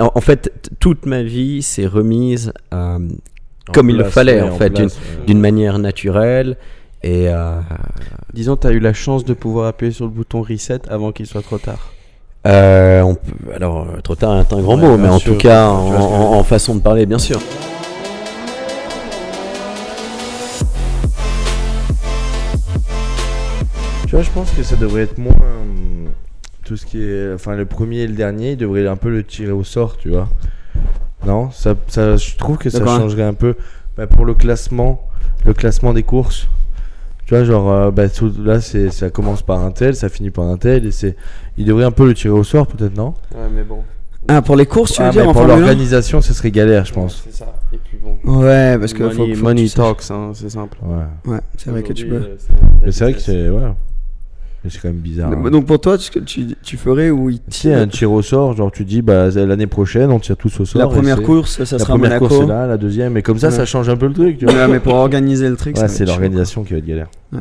En fait, toute ma vie s'est remise comme il le fallait, en fait, d'une manière naturelle. Et disons, tu as eu la chance de pouvoir appuyer sur le bouton reset avant qu'il soit trop tard. Alors, trop tard est un grand mot, mais en tout cas, en façon de parler, bien sûr. Tu vois, je pense que ça devrait être moins tout ce qui est, enfin, le premier et le dernier, il devrait un peu le tirer au sort, tu vois. Non, ça, je trouve que ça changerait un peu pour le classement des courses. Tu vois, genre, là, ça commence par un tel, ça finit par un tel, et il devrait un peu le tirer au sort, peut-être, non ? Ouais, mais bon. Ah, pour les courses, tu veux dire, en pour Formule 1 l'organisation, ce serait galère, je pense. Ouais, c'est ça. Et puis bon. Ouais, parce que faut money que talks, hein, c'est simple. Ouais. Ouais, c'est vrai que tu peux. Mais c'est vrai que c'est, mais c'est quand même bizarre. Hein. Donc pour toi, ce que tu ferais où il tire un tir au sort, genre tu dis l'année prochaine on tire tous au sort. La première course, ça sera Monaco. La première course c'est là, la deuxième, et comme ça change un peu le truc. Tu vois. Ouais, mais pour organiser le truc, c'est l'organisation qui va être galère. Ouais.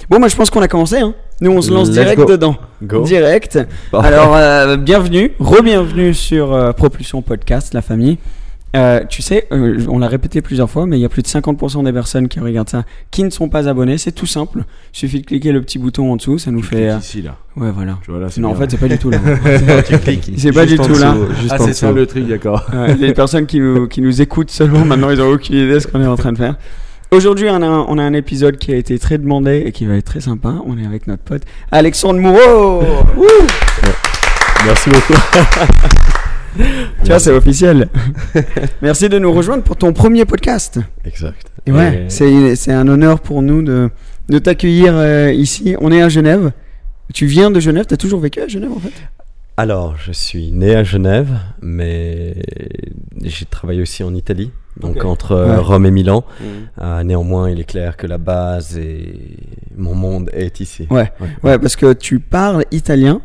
Bon, moi je pense qu'on a commencé. Hein. Nous on se lance direct dedans. Go. Direct. Bon. Alors bienvenue, re-bienvenue sur Propulsion Podcast, la famille. Tu sais, on l'a répété plusieurs fois, mais il y a plus de 50% des personnes qui regardent ça qui ne sont pas abonnées. C'est tout simple. Il suffit de cliquer le petit bouton en dessous, ça nous fait. Ici là. Ouais, voilà. Tu vois, là, non, en fait, c'est pas du tout là. Tu cliques. C'est pas du tout là. C'est ça le truc, d'accord. Les personnes qui nous écoutent seulement maintenant, ils ont aucune idée de ce qu'on est en train de faire. Aujourd'hui, on a un épisode qui a été très demandé et qui va être très sympa. On est avec notre pote Alexandre Moureau. Merci beaucoup. Tu vois, c'est officiel. Merci de nous rejoindre pour ton premier podcast. Exact. Et ouais, c'est un honneur pour nous de t'accueillir ici. On est à Genève. Tu viens de Genève, tu as toujours vécu à Genève en fait ? Alors, je suis né à Genève, mais j'ai travaillé aussi en Italie, donc entre Rome et Milan. Néanmoins, il est clair que la base et mon monde est ici. Ouais, parce que tu parles italien.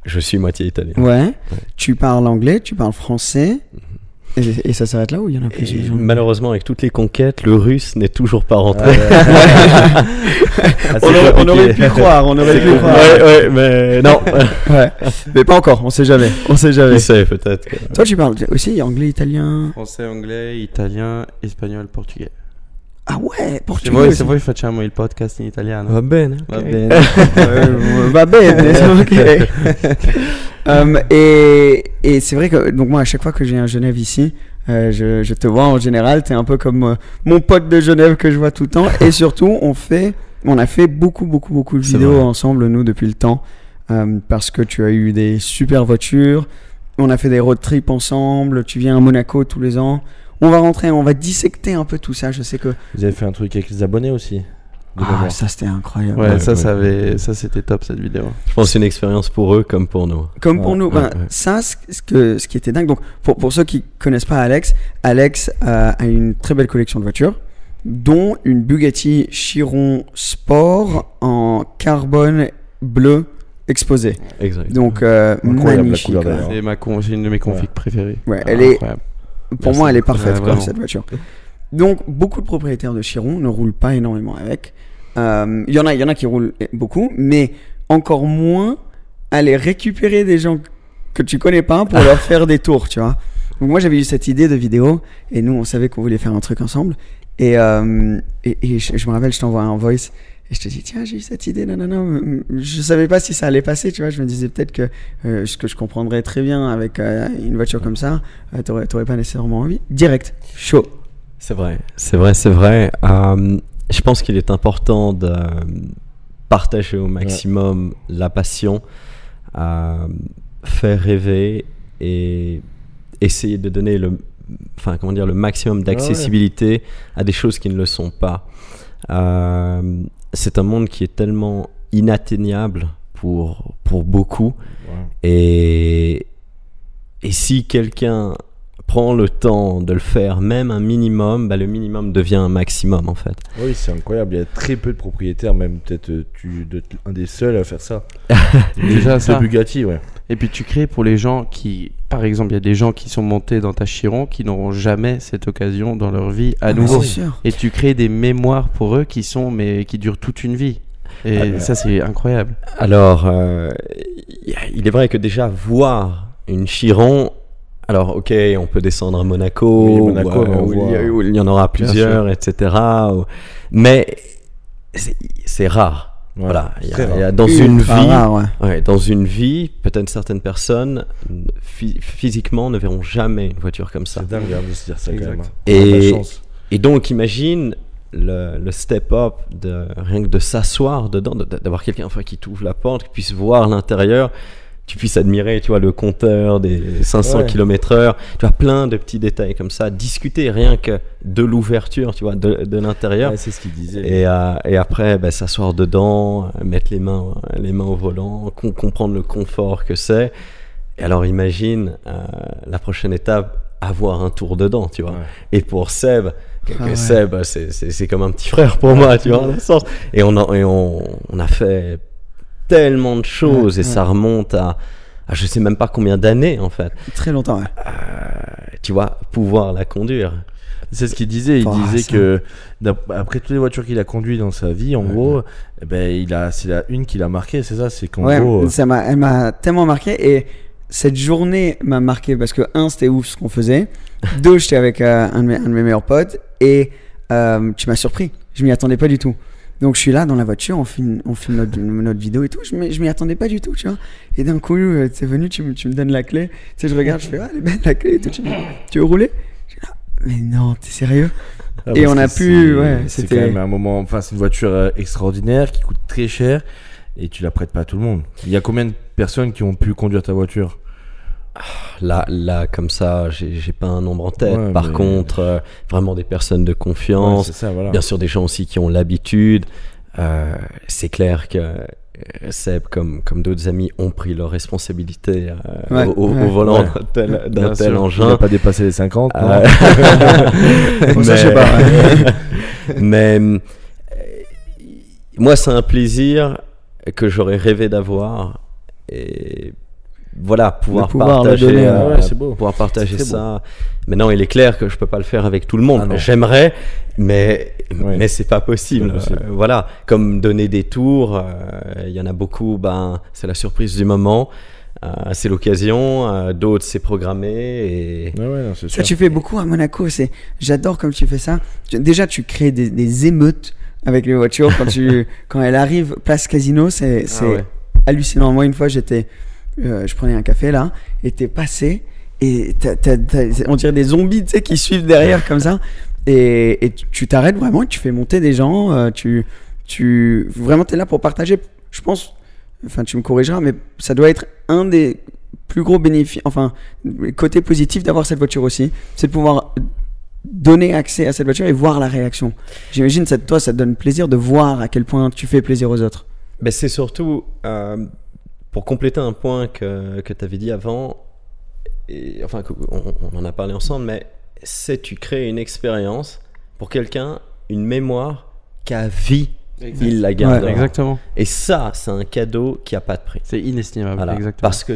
Je suis moitié italien. Ouais. Tu parles anglais, tu parles français. Et ça s'arrête là ou il y en a plus? Malheureusement, avec toutes les conquêtes, le russe n'est toujours pas rentré. On aurait pu croire. Ouais, mais non. Mais pas encore, on sait jamais. Qui sait, peut-être. Toi, tu parles aussi anglais, italien? Français, anglais, italien, espagnol, portugais. Ah ouais, portugais. Se voi facciamo il podcast in italiano. Va bene. Va bene. Ok. Et c'est vrai que donc moi à chaque fois que je viens à Genève ici, je te vois en général, t'es un peu comme mon pote de Genève que je vois tout le temps. Et surtout on a fait beaucoup de vidéos ensemble nous depuis le temps parce que tu as eu des super voitures. On a fait des road trips ensemble. Tu viens à Monaco tous les ans. On va rentrer, on va dissecter un peu tout ça. Je sais que vous avez fait un truc avec les abonnés aussi. Ça c'était incroyable. Ouais, ça c'était top cette vidéo. Je pense que c'est une expérience pour eux comme pour nous. Ça, ce qui était dingue. Donc pour ceux qui connaissent pas Alex a une très belle collection de voitures, dont une Bugatti Chiron Sport en carbone bleu exposé. Exact. Donc magnifique. C'est une de mes configs préférées. Ouais, elle est. Pour moi, elle est parfaite cette voiture. Donc, beaucoup de propriétaires de Chiron ne roulent pas énormément avec. Il y en a qui roulent beaucoup, mais encore moins aller récupérer des gens que tu connais pas pour leur faire des tours, tu vois. Donc, moi, j'avais eu cette idée de vidéo et nous, on savait qu'on voulait faire un truc ensemble. Et je me rappelle, je t'envoie un voice et je te dis, tiens, j'ai eu cette idée, je savais pas si ça allait passer, tu vois. Je me disais peut-être que ce que je comprendrais très bien avec une voiture comme ça, t'aurais pas nécessairement envie. Direct, chaud. C'est vrai. Je pense qu'il est important de partager au maximum la passion, faire rêver et essayer de donner le maximum d'accessibilité à des choses qui ne le sont pas. C'est un monde qui est tellement inatteignable pour beaucoup. Et si quelqu'un prend le temps de le faire, même un minimum, le minimum devient un maximum en fait. Oui, c'est incroyable. Il y a très peu de propriétaires, même peut-être un des seuls à faire ça. Déjà ça. Bugatti, ouais. Et puis tu crées pour les gens qui, par exemple, il y a des gens qui sont montés dans ta Chiron qui n'auront jamais cette occasion dans leur vie à nouveau. Et tu crées des mémoires pour eux qui durent toute une vie. Et ça, c'est incroyable. Alors, il est vrai que déjà voir une Chiron Alors, ok, on peut descendre à Monaco, où il y en aura plusieurs, etc. Mais c'est rare. Voilà, dans une vie, peut-être certaines personnes physiquement ne verront jamais une voiture comme ça. C'est dingue de se dire ça quand même. Et donc imagine le step up de rien que de s'asseoir dedans, d'avoir quelqu'un qui t'ouvre la porte, qui puisse voir l'intérieur, tu puisses admirer, tu vois, le compteur des 500 km/h, tu vois, plein de petits détails comme ça, discuter rien que de l'ouverture, tu vois, de l'intérieur. Ouais, c'est ce qu'il disait. Et après, s'asseoir dedans, mettre les mains au volant, comprendre le confort que c'est. Et alors imagine la prochaine étape, avoir un tour dedans, tu vois. Ouais. Et pour Seb, Seb, c'est comme un petit frère pour moi, tu vois, dans le sens. Et on a fait tellement de choses et ça remonte à je sais même pas combien d'années en fait. Très longtemps, ouais. Tu vois, pouvoir la conduire. C'est ce qu'il disait. Il disait que après toutes les voitures qu'il a conduites dans sa vie, en gros, c'est la une qui l'a marqué, c'est ça. C'est qu'en gros, elle m'a tellement marqué et cette journée m'a marqué parce que c'était ouf ce qu'on faisait. 2, j'étais avec un de mes meilleurs potes et tu m'as surpris. Je m'y attendais pas du tout. Donc je suis là dans la voiture, on filme notre vidéo et tout, je m'y attendais pas du tout, tu vois. Et d'un coup, t'es venu, tu me donnes la clé, tu sais, je regarde, je fais elle est belle la clé et tout, tu veux rouler? Je dis, mais non, t'es sérieux? Et on a pu, c'est quand même un moment, enfin c'est une voiture extraordinaire qui coûte très cher et tu la prêtes pas à tout le monde. Il y a combien de personnes qui ont pu conduire ta voiture? Là, comme ça, j'ai pas un nombre en tête. Par contre, vraiment des personnes de confiance. C'est ça, voilà. Bien sûr, des gens aussi qui ont l'habitude. C'est clair que Seb, comme d'autres amis, ont pris leurs responsabilités au volant d'un tel engin. Il n'a pas dépassé les 50. Ça, je sais pas. Mais moi, c'est un plaisir que j'aurais rêvé d'avoir. Et voilà, pouvoir partager ça. Maintenant, il est clair que je peux pas le faire avec tout le monde. J'aimerais, mais c'est pas possible. Voilà, comme donner des tours, il y en a beaucoup. C'est la surprise du moment. C'est l'occasion. D'autres, c'est programmé. Et c'est ça, tu fais beaucoup à Monaco. J'adore comme tu fais ça. Déjà, tu crées des émeutes avec les voitures quand elle arrive place Casino. C'est hallucinant. Moi, une fois, je prenais un café là et t'es passé et on dirait des zombies, tu sais, qui suivent derrière comme ça et tu t'arrêtes vraiment et tu fais monter des gens, vraiment t'es là pour partager, je pense, enfin tu me corrigeras, mais ça doit être un des plus gros bénéfices, enfin côté positif d'avoir cette voiture aussi, c'est de pouvoir donner accès à cette voiture et voir la réaction. J'imagine toi ça te donne plaisir de voir à quel point tu fais plaisir aux autres. Mais c'est surtout pour compléter un point que tu avais dit avant, et, enfin, on en a parlé ensemble, mais tu crées une expérience pour quelqu'un, une mémoire qu'à vie, il la garde. Ouais, exactement. Et ça, c'est un cadeau qui n'a pas de prix. C'est inestimable. Voilà, exactement. parce que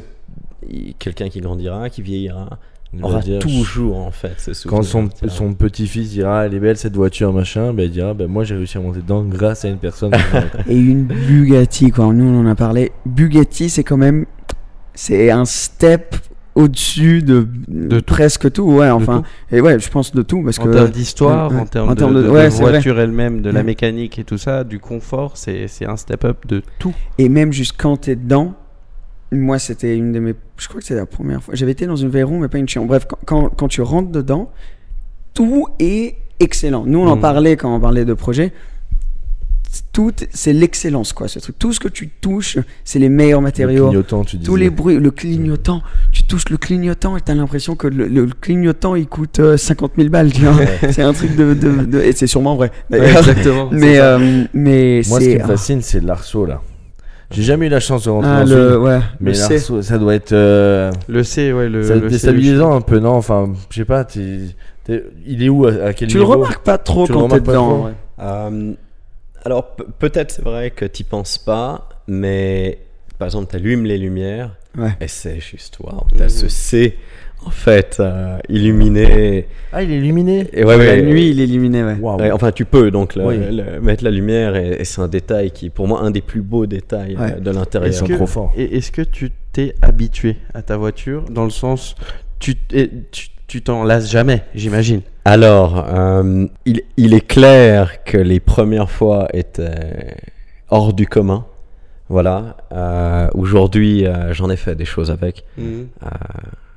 quelqu'un qui grandira, qui vieillira, aura toujours en fait ce souvenir. Quand son petit-fils dira elle est belle cette voiture machin, il dira moi j'ai réussi à monter dedans grâce à une personne. Et une Bugatti quoi, nous on en a parlé. Bugatti c'est un step au-dessus de presque tout, enfin tout. Et je pense de tout parce en termes d'histoire, en termes de voiture elle-même, de la mécanique et tout ça, du confort, c'est un step up de tout. Et même juste quand t'es dedans. Moi, c'était une de mes... Je crois que c'est la première fois. J'avais été dans une Veyron, mais pas une Chiron. Bref, quand tu rentres dedans, tout est excellent. Nous, on en parlait quand on parlait de projet. Tout, c'est l'excellence, quoi, ce truc. Tout ce que tu touches, c'est les meilleurs matériaux. Le clignotant, tu disais. Tous les bruits, le clignotant. Tu touches le clignotant et t'as l'impression que le clignotant, il coûte 50 000 balles, tu vois. C'est un truc de... Et c'est sûrement vrai. Exactement. Mais moi, ce qui me fascine, c'est l'arceau, là. J'ai jamais eu la chance de rentrer dans une. Mais l'arceau, ça doit être. Le C, ça doit être déstabilisant un peu, non? Enfin, je sais pas, il est où, à quel niveau? Tu le remarques pas trop quand t'es dedans. Alors, peut-être c'est vrai que t'y penses pas, mais par exemple, t'allumes les lumières et c'est juste waouh, t'as ce C. En fait, illuminé. Ah, il est illuminé. Et la nuit, il est illuminé, Wow. Enfin, tu peux donc mettre la lumière et c'est un détail qui est pour moi un des plus beaux détails de l'intérieur. Trop fort. Et est-ce que tu t'es habitué à ta voiture dans le sens, tu t'en lasses jamais, j'imagine. Alors, il est clair que les premières fois étaient hors du commun. Voilà. Aujourd'hui, j'en ai fait des choses avec.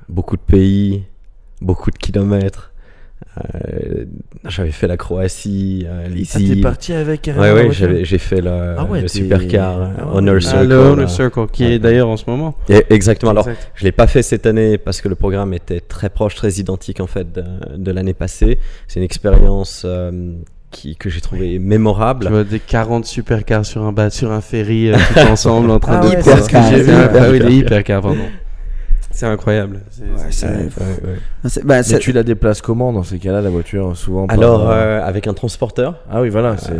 Beaucoup de pays, beaucoup de kilomètres. J'avais fait la Croatie, les îles. T'es parti avec Ouais, j'ai fait le supercar Honor Circle. Le Honor Circle, qui est d'ailleurs en ce moment. Exactement. Alors, je l'ai pas fait cette année parce que le programme était très proche, très identique en fait de l'année passée. C'est une expérience que j'ai trouvé mémorable. Tu vois des 40 supercars sur un ferry tout ensemble en train de hypercars, pardon. C'est incroyable. Mais tu la déplaces comment dans ces cas-là, la voiture, souvent Alors, avec un transporteur. Ah oui, voilà. C'est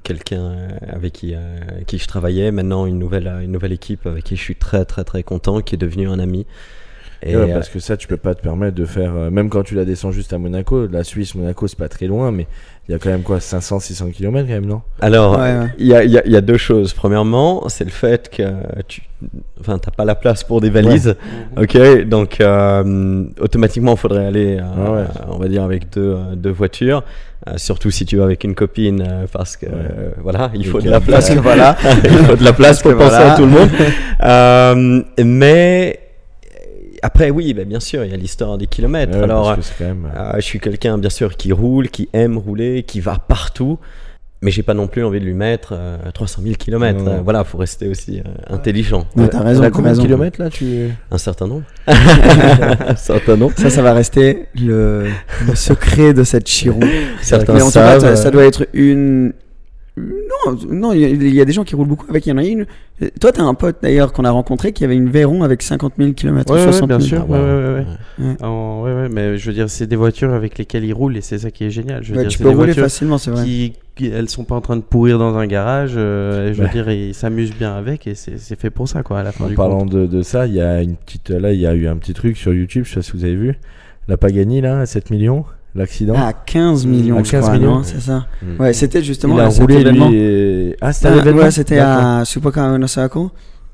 quelqu'un avec qui je travaillais. Maintenant, une nouvelle équipe avec qui je suis très, très, très content, qui est devenu un ami. Et parce que ça, tu peux pas te permettre de faire. Même quand tu la descends juste à Monaco, la Suisse, Monaco, c'est pas très loin, mais il y a quand même 500-600 km quand même, non? Alors, il y a deux choses. Premièrement, c'est le fait que t'as pas la place pour des valises. Ouais. Ok, donc automatiquement, il faudrait aller, on va dire, avec deux voitures. Surtout si tu vas avec une copine, parce que voilà, il faut de la place. Il faut de la place pour penser à tout le monde. Mais après, oui, bien sûr, il y a l'histoire des kilomètres. Alors, je suis quelqu'un, bien sûr, qui roule, qui aime rouler, qui va partout, mais j'ai pas non plus envie de lui mettre 300 000 kilomètres. Voilà, faut rester aussi intelligent. T'as raison. T'as combien de kilomètres là Un certain nombre. Un certain nombre. Ça va rester le secret de cette Chiron. Certains mais en savent. tout cas, ça doit être une. Non, il y a des gens qui roulent beaucoup avec. Il y en a une. Toi, t'as un pote d'ailleurs qu'on a rencontré qui avait une Veyron avec 50 000 km. Ouais, 60 000. bien sûr. Ouais, mais je veux dire, c'est des voitures avec lesquelles ils roulent et c'est ça qui est génial. Je veux dire, tu peux rouler facilement, c'est vrai. Elles sont pas en train de pourrir dans un garage. Je veux dire, ils s'amusent bien avec et c'est fait pour ça, quoi. À la fin en du parlant compte. de ça, il y a il y a eu un petit truc sur YouTube. Je sais pas si vous avez vu. La Pagani là, à 7 millions. L'accident à 15 millions, je crois, non, c'est ça. Ouais, c'était justement il a roulé l'événement. C'était l'événement. Ouais, c'était à Supercar Honor Circle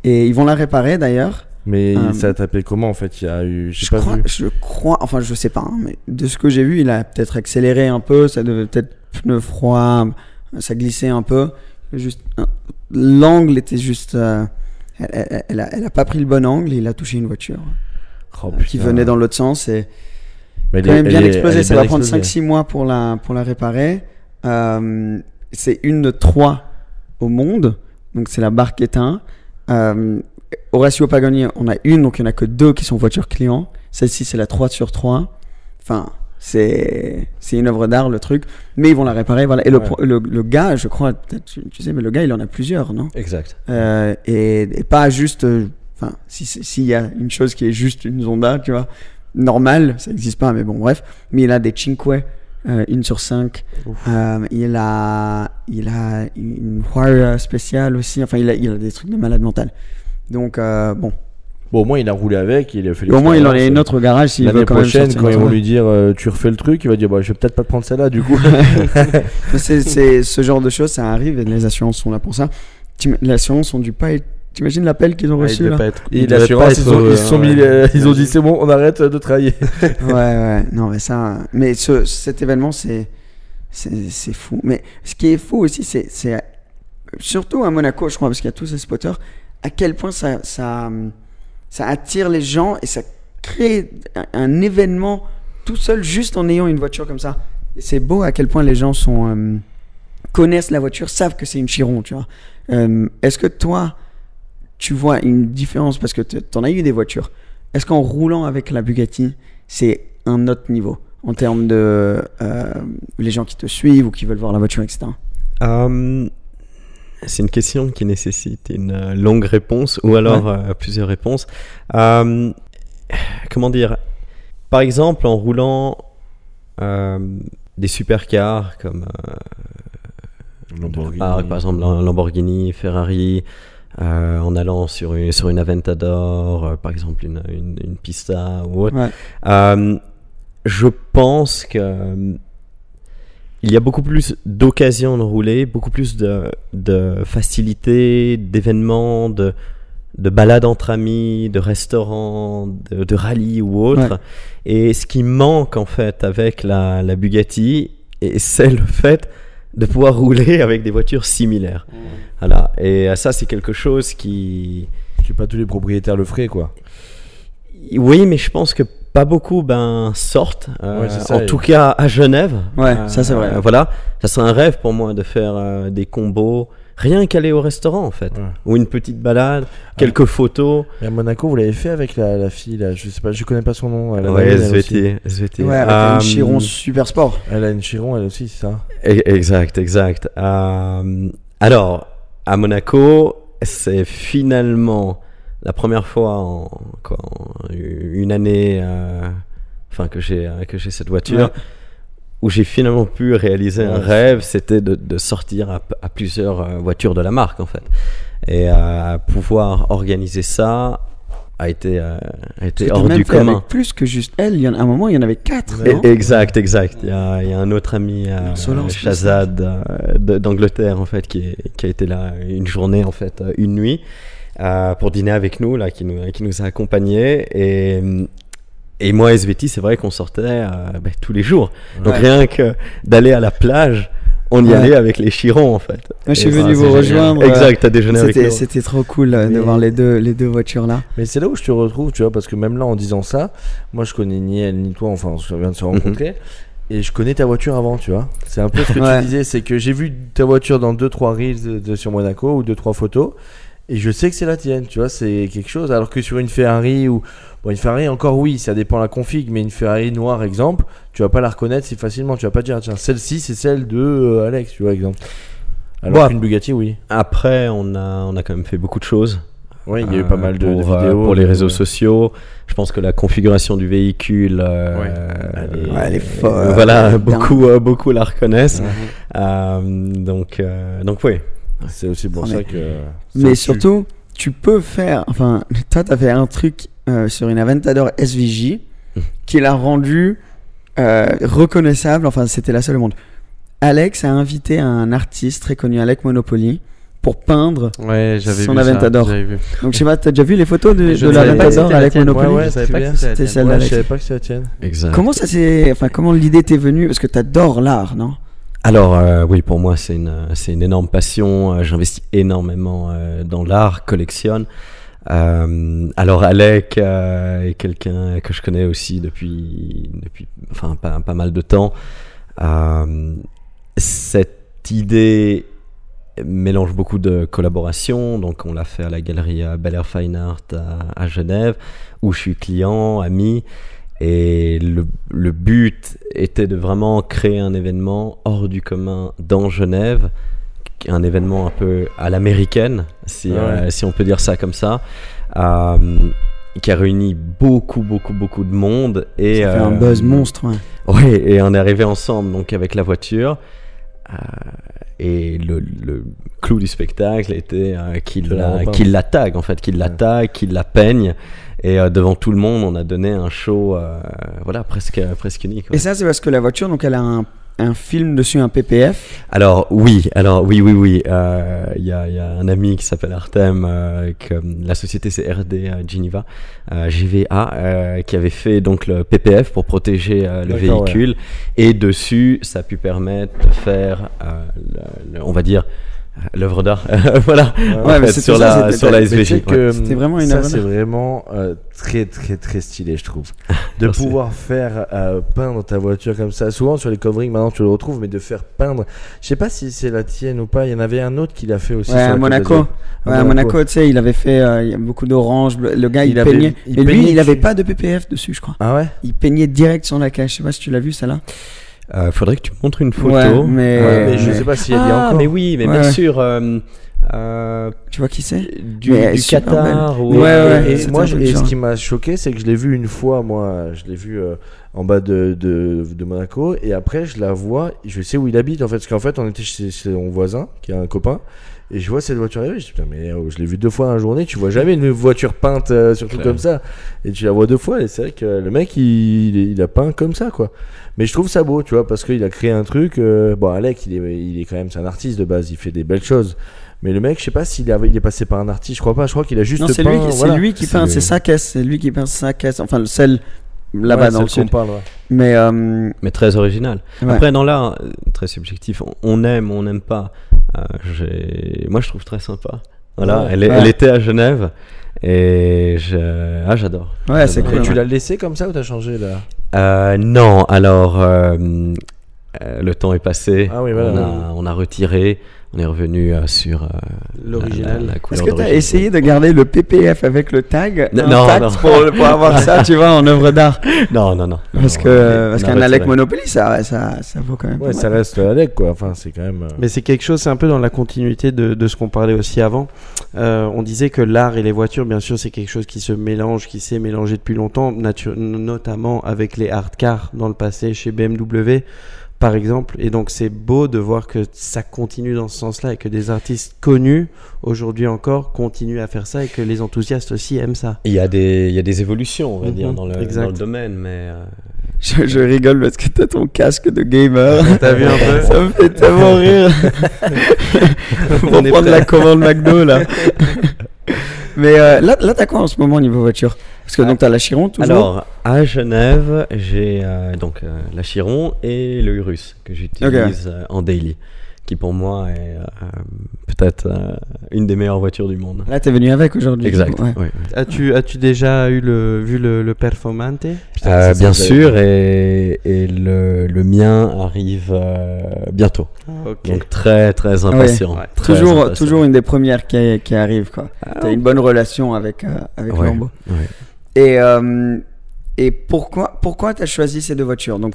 et ils vont la réparer d'ailleurs. Mais ça a tapé comment en fait? Il y a eu, je crois, enfin je sais pas, hein, mais de ce que j'ai vu, il a peut-être accéléré un peu, ça devait peut-être pneu froid, ça glissait un peu. Juste l'angle était juste, elle a pas pris le bon angle, et il a touché une voiture qui venait dans l'autre sens et quand même bien explosé. Ça va prendre 5-6 mois pour la réparer. C'est une de 3 au monde, donc c'est la Barchetta. Horacio Pagani, on a une, donc il n'y en a que 2 qui sont voitures clients. Celle-ci, c'est la 3 sur 3. Enfin, c'est une œuvre d'art, le truc. Mais ils vont la réparer, voilà. Et le gars, je crois, peut-être, tu sais, mais le gars, il en a plusieurs, non? Exact. Et pas juste... Enfin, s'il y a une chose qui est juste une Zonda, tu vois, normale, ça n'existe pas, mais bon, bref. Mais il a des Cinque, 1 sur 5. Il a une Huayra spéciale aussi. Enfin, il a des trucs de malade mental. Donc, bon. Bon, au moins, il a roulé avec. Il a fait au moins, il en a une autre au garage. S'il veut quand prochaine, même quand ils vont lui dire tu refais le truc, il va dire je vais peut-être pas prendre celle-là, du coup. c'est ce genre de choses, ça arrive et les assurances sont là pour ça. Les assurances ont dû pas être. T'imagines l'appel qu'ils ont reçu là? Et l'assurance, ils ont dit c'est bon, on arrête de travailler. ouais. Non, mais ça. Mais cet événement, c'est fou. Mais ce qui est fou aussi, c'est surtout à Monaco, je crois, parce qu'il y a tous ces spotters, à quel point ça attire les gens et ça crée un événement tout seul juste en ayant une voiture comme ça. Et c'est beau à quel point les gens connaissent la voiture, savent que c'est une Chiron, tu vois. Est-ce que toi, tu vois une différence parce que t'en as eu des voitures? Est-ce qu'en roulant avec la Bugatti, c'est un autre niveau en termes de les gens qui te suivent ou qui veulent voir la voiture, etc. C'est une question qui nécessite une longue réponse ou alors plusieurs réponses. Comment dire? Par exemple, en roulant des supercars comme par exemple Lamborghini, Ferrari, en allant sur une Aventador, par exemple une Pista ou autre. Je pense que il y a beaucoup plus d'occasions de rouler, beaucoup plus de facilité, d'événements, balades entre amis, de restaurants, de rallye ou autre. Et ce qui manque en fait avec la Bugatti, c'est le fait de pouvoir rouler avec des voitures similaires. Voilà. Et ça, c'est quelque chose qui... Pas tous les propriétaires le feraient, quoi. Oui, mais je pense que pas beaucoup sortent. En tout cas, à Genève. Ça c'est vrai. Voilà. Ça serait un rêve pour moi de faire des combos. Rien qu'aller au restaurant en fait, ou une petite balade, quelques photos. Et à Monaco, vous l'avez fait avec la fille là, je sais pas, je connais pas son nom. SVT. Ouais, avec une Chiron Super Sport. Elle a une Chiron, elle aussi, c'est ça. Exact. Alors, à Monaco, c'est finalement la première fois en une année, que j'ai cette voiture. Où j'ai finalement pu réaliser un rêve, c'était de sortir à plusieurs voitures de la marque en fait. Et pouvoir organiser ça a été hors du commun. Avec plus que juste elle, à un moment il y en avait 4. Exact. Il y a un autre ami, Shazad d'Angleterre en fait, qui a été là une journée en fait, une nuit, pour dîner avec nous là, qui nous a accompagnés. Et moi, SVT, c'est vrai qu'on sortait tous les jours. Donc rien que d'aller à la plage, on y allait avec les Chirons en fait. Moi, je suis venu vous rejoindre. Exact, t'as déjeuné avec nous. C'était trop cool de voir les deux voitures là. Mais c'est là où je te retrouve, tu vois, parce que même là, en disant ça, moi, je connais ni elle ni toi, enfin, on vient de se rencontrer. Et je connais ta voiture avant, tu vois. C'est un peu ce que tu disais, c'est que j'ai vu ta voiture dans 2-3 reels sur Monaco ou 2-3 photos. Et je sais que c'est la tienne, tu vois, c'est quelque chose. Alors que sur une Ferrari ou... Bon, une Ferrari, encore oui, ça dépend de la config, mais une Ferrari noire, exemple, tu vas pas la reconnaître si facilement. Tu vas pas dire, tiens, celle-ci, c'est celle de Alex, tu vois, exemple. Alors qu'une Bugatti, oui. Après, on a quand même fait beaucoup de choses. Oui, il y a eu pas mal de vidéos. Pour les réseaux sociaux. Je pense que la configuration du véhicule, elle est folle. Voilà, beaucoup la reconnaissent. Donc oui. C'est aussi pour ça que... Mais surtout, tu peux faire... Enfin, toi, t'as fait un truc sur une Aventador SVJ qui l'a rendu reconnaissable. Enfin, c'était la seule au monde. Alex a invité un artiste très connu, Alec Monopoly, pour peindre son Aventador. Donc, je sais pas, t'as déjà vu les photos de l'Aventador Alec Monopoly? Ouais, c'était celle d'Alex. Je savais pas que c'était la tienne. Exact. Comment l'idée t'est venue? Parce que t'adores l'art, non? Alors oui, pour moi c'est une énorme passion. J'investis énormément dans l'art, collectionne. Alors Alec est quelqu'un que je connais aussi depuis pas mal de temps. Cette idée mélange beaucoup de collaborations. Donc on l'a fait à la galerie Bel Air Fine Art à Genève, où je suis client, ami. Et le but était de vraiment créer un événement hors du commun dans Genève, un événement un peu à l'américaine, si on peut dire ça comme ça, qui a réuni beaucoup de monde. Et, ça fait un buzz monstre. Oui, et on est arrivé ensemble donc, avec la voiture. Et le clou du spectacle était qu'il la tague, en fait, qu'il la tague, qu'il la peigne. Et devant tout le monde, on a donné un show presque unique. Ouais. Et ça, c'est parce que la voiture, donc, elle a un film dessus, un PPF. Alors oui. Il y a un ami qui s'appelle Artem, que la société c'est RD Geneva, GVA, qui avait fait donc le PPF pour protéger le véhicule. Ouais. Et dessus, ça a pu permettre de faire, on va dire, l'œuvre d'art. Voilà. Sur la SVJ. C'était vraiment une œuvre d'art. C'est vraiment très très très stylé, je trouve. De pouvoir faire peindre ta voiture comme ça. Souvent sur les coverings, maintenant tu le retrouves, mais de faire peindre. Je sais pas si c'est la tienne ou pas. Il y en avait un autre qui l'a fait aussi. À Monaco. À Monaco, tu sais, il avait fait il y a beaucoup d'orange. Le gars, il peignait. Mais lui, il avait pas de PPF dessus, je crois. Ah ouais. Il peignait direct sur la cage. Je sais pas si tu l'as vu, ça là. Faudrait que tu me montres une photo. Mais je sais pas si elle y a encore. Mais oui, mais bien sûr. Tu vois qui c'est? Du Qatar. Et ce qui m'a choqué, c'est que je l'ai vu une fois. Moi, je l'ai vu en bas de Monaco. Et après, je la vois. Je sais où il habite en fait. Parce qu'en fait, on était chez mon voisin, qui est un copain. Et je vois cette voiture arriver. Je dis putain, mais je l'ai vu 2 fois dans la journée. Tu vois jamais une voiture peinte, surtout comme ça. Et tu la vois 2 fois. Et c'est vrai que le mec, il a peint comme ça, quoi. Mais je trouve ça beau, tu vois, parce qu'il a créé un truc. Bon, Alec, il est quand même, c'est un artiste de base. Il fait des belles choses. Mais le mec, je sais pas s'il est passé par un artiste, je crois pas. Je crois qu'il a juste non, c'est lui qui peint, c'est sa caisse. C'est lui qui peint sa caisse. Enfin, celle là-bas dans le sud. Parle, mais très original. Ouais. Après, dans l'art, très subjectif, on aime ou on n'aime pas. Moi, je trouve très sympa. Voilà, elle était à Genève et j'adore. Ouais, c'est cool. Tu l'as laissé comme ça ou t'as changé là? Non, alors le temps est passé. Ah oui, voilà. On a retiré. On est revenu sur l'original. la couleur. Est-ce que tu as essayé de garder le PPF avec le tag non. Pour avoir ça, tu vois, en œuvre d'art? Non. Parce qu'un Alec Monopoly, ça vaut quand même. Ouais, ça reste Alec, quoi. Enfin, c'est quand même. Mais c'est quelque chose, c'est un peu dans la continuité de ce qu'on parlait aussi avant. On disait que l'art et les voitures, bien sûr, c'est quelque chose qui se mélange, qui s'est mélangé depuis longtemps, notamment avec les art cars dans le passé chez BMW. Par exemple, et donc c'est beau de voir que ça continue dans ce sens-là et que des artistes connus aujourd'hui encore continuent à faire ça et que les enthousiastes aussi aiment ça. Il y a des évolutions, on va dire, dans le domaine, mais je rigole parce que t'as ton casque de gamer. T'as vu un peu? Ça me fait tellement rire. Pour prendre la commande McDo là. Mais là t'as quoi en ce moment au niveau voiture? Parce que donc t'as la Chiron toujours. Alors à Genève, j'ai la Chiron et le Urus que j'utilise en daily, qui pour moi est peut-être une des meilleures voitures du monde. Là t'es venu avec aujourd'hui. Exact. Ouais. Oui. As-tu déjà vu le Performante? Bien sûr, et le mien arrive bientôt. Okay. Donc très très impatient. Ouais. Toujours une des premières qui arrive quoi. T'as une bonne relation avec Lambo. Ouais. Et pourquoi t'as choisi ces deux voitures? Donc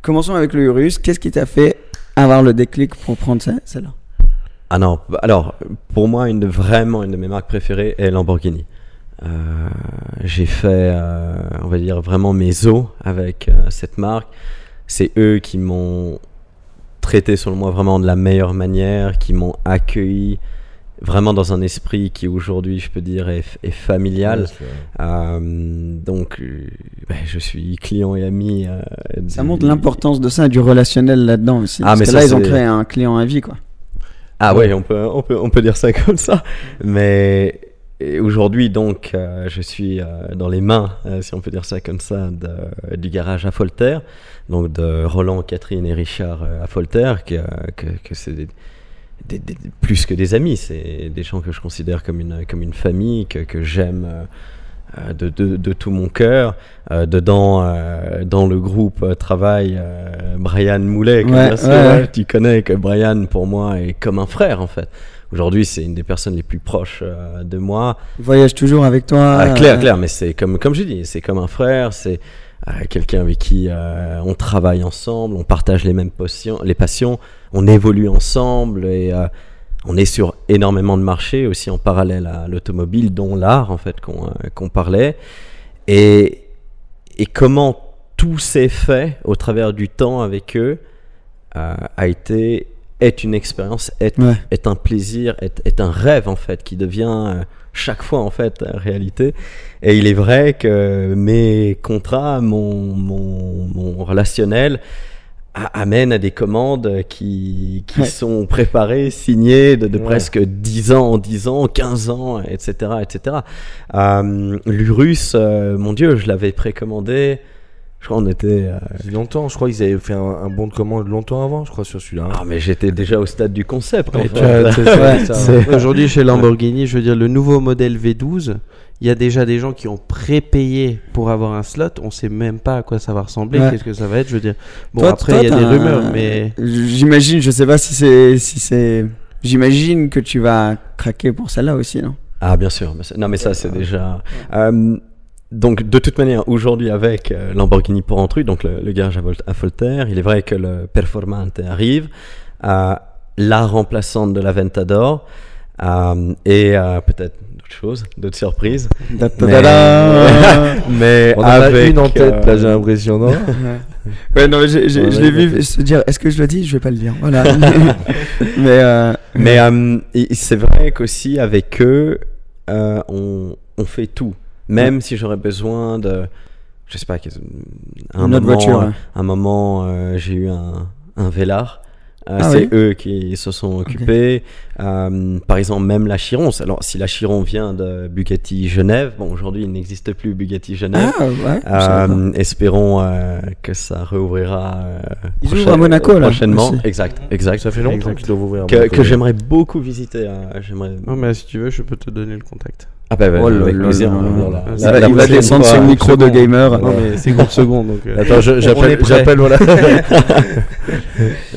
commençons avec le Urus. Qu'est-ce qui t'a fait avoir le déclic pour prendre celle-là? Ah non, alors pour moi une de mes marques préférées est Lamborghini. J'ai fait on va dire vraiment mes os avec cette marque. C'est eux qui m'ont traité selon moi vraiment de la meilleure manière, qui m'ont accueilli vraiment dans un esprit qui aujourd'hui je peux dire est familial. Donc je suis client et ami. Ça montre l'importance de ça, du relationnel là-dedans aussi. Parce que là ils ont créé un client à vie quoi. Ah ouais, on peut dire ça comme ça. Mais aujourd'hui donc je suis dans les mains, si on peut dire ça comme ça, du garage Affolter, donc de Roland, Catherine et Richard Affolter, que c'est plus que des amis, c'est des gens que je considère comme une famille, que j'aime de tout mon cœur. Dans le groupe travaille Brian Moulet, que tu connais, que Brian pour moi est comme un frère en fait. Aujourd'hui, c'est une des personnes les plus proches de moi. Il voyage toujours avec toi. Claire, mais c'est comme je dis, c'est comme un frère, c'est quelqu'un avec qui on travaille ensemble, on partage les mêmes passions, on évolue ensemble et on est sur énormément de marchés aussi en parallèle à l'automobile, dont l'art en fait qu'on parlait. Et comment tout s'est fait au travers du temps avec eux est une expérience, est un plaisir, est un rêve en fait qui devient chaque fois en fait réalité. Et il est vrai que mes contrats, mon relationnel amène à des commandes qui sont préparées, signées de presque 10 ans, 15 ans, etc. L'Urus, mon Dieu, je l'avais précommandé. Je crois qu'on était... longtemps, je crois qu'ils avaient fait un bon de commande longtemps avant, je crois, sur celui-là. Ah, mais j'étais déjà au stade du concept. Aujourd'hui, chez Lamborghini, je veux dire, le nouveau modèle V12, il y a déjà des gens qui ont prépayé pour avoir un slot. On sait même pas à quoi ça va ressembler, qu'est-ce que ça va être. Je veux dire, bon, après, il y a des rumeurs, mais... J'imagine, je sais pas si c'est... J'imagine que tu vas craquer pour celle-là aussi, non? Ah, bien sûr. Non, mais ça, c'est déjà... Donc, de toute manière, aujourd'hui, avec Lamborghini Porrentruy, donc le garage Affolter, il est vrai que le Performante arrive, la remplaçante de l'Aventador, et peut-être d'autres choses, d'autres surprises. Mais on en a une en tête, là, j'ai l'impression, non? Ouais, non, je l'ai vu se dire, est-ce que je le dis? Je vais pas le dire. Voilà. Mais c'est vrai qu'aussi, avec eux, on fait tout. Même si j'aurais besoin de, je sais pas, un moment, j'ai eu un Velar c'est eux qui se sont occupés. Par exemple, même la Chiron. Alors, si la Chiron vient de Bugatti Genève, bon, aujourd'hui, il n'existe plus Bugatti Genève. Espérons que ça réouvrira ils ouvrent à Monaco, prochainement. Là, exact. Ça fait longtemps qu'ils doivent ouvrir à Monaco. Que j'aimerais beaucoup visiter. Non, mais si tu veux, je peux te donner le contact. Ah bah, avec plaisir. Il va descendre sur le micro de gamer. Non, mais c'est court seconde. Donc, attends, j'appelle, voilà.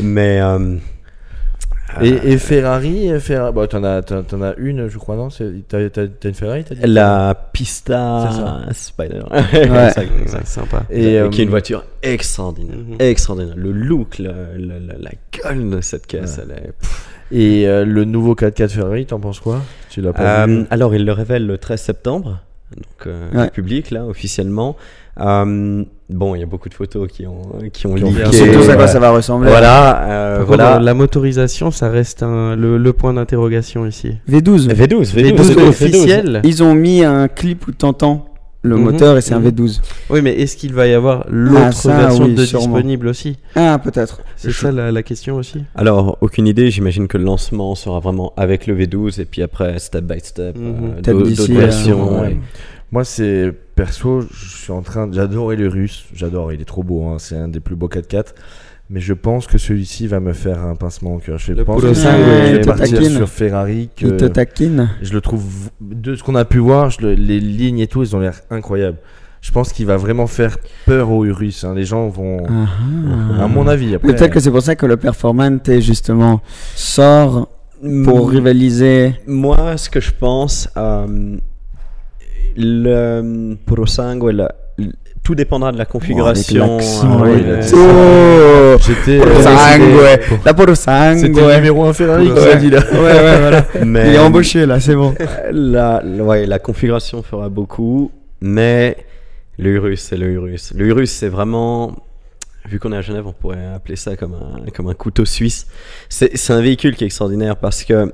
Mais... Et Ferrari, bon, t'en as une, je crois, non? T'as une Ferrari, t'as dit? La Pista Spider. Exact. Sympa. Et qui est une voiture extraordinaire. Extraordinaire. Le look, la gueule de cette caisse, elle est... Et le nouveau 4x4 Ferrari, t'en penses quoi? Tu l'as pas vu? Alors, il le révèle le 13 septembre, donc public, là, officiellement. Bon, il y a beaucoup de photos qui ont leaké. On sait tous à quoi ça va ressembler. Voilà. La motorisation, ça reste le point d'interrogation ici. V12 officiel. Ils ont mis un clip où t'entends le moteur et c'est un V12. Oui, mais est-ce qu'il va y avoir l'autre version disponible aussi? Ah, peut-être. C'est ça la question aussi. Alors, aucune idée. J'imagine que le lancement sera vraiment avec le V12 et puis après, step by step, d'autres versions. Moi, c'est perso, je suis en train j'adorais le russe, il est trop beau, hein, c'est un des plus beaux 4x4. Mais je pense que celui-ci va me faire un pincement au cœur. Je pense que je vais partir sur Ferrari. Il te taquine. Je le trouve, de ce qu'on a pu voir, les lignes et tout, ils ont l'air incroyables. Je pense qu'il va vraiment faire peur aux Urus. Hein. Les gens vont, à mon avis. Après, peut-être que c'est pour ça que le Performante justement sort pour rivaliser. Moi, ce que je pense, le Purosangue, tout dépendra de la configuration. La Purosangue. C'était le numéro 1 Ferrari qui s'est dit là. Ouais, voilà. Mais il est embauché là, c'est bon. La configuration fera beaucoup, mais le Urus, c'est le Urus. Le Urus, c'est vraiment, vu qu'on est à Genève, on pourrait appeler ça comme un couteau suisse. C'est un véhicule qui est extraordinaire parce que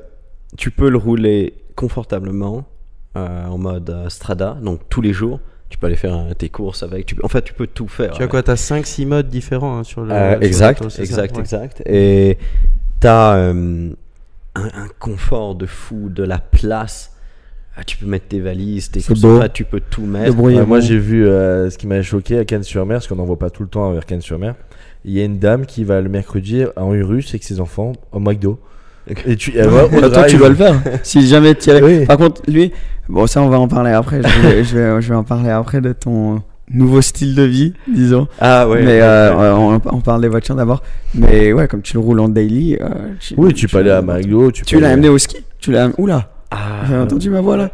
tu peux le rouler confortablement en mode Strada, donc tous les jours. Tu peux aller faire tes courses avec. En fait, tu peux tout faire. Tu as quoi? Tu as 5-6 modes différents sur le. Exact. Et tu as un confort de fou, de la place. Tu peux mettre tes valises, tes courses. En fait, tu peux tout mettre. Moi, j'ai vu ce qui m'avait choqué à Cannes-sur-Mer, parce qu'on n'en voit pas tout le temps vers Cannes-sur-Mer. Il y a une dame qui va le mercredi en Urus avec ses enfants au McDo. Et tu dois le faire. Si jamais tu oui. Par contre, lui, bon, ça, on va en parler après. Je vais en parler après de ton nouveau style de vie, disons. Ah ouais. Mais on parle des voitures d'abord. Mais ouais, comme tu le roules en daily. Tu peux aller à McDo. Tu l'as amené au ski. Oula. J'ai entendu ma voix là.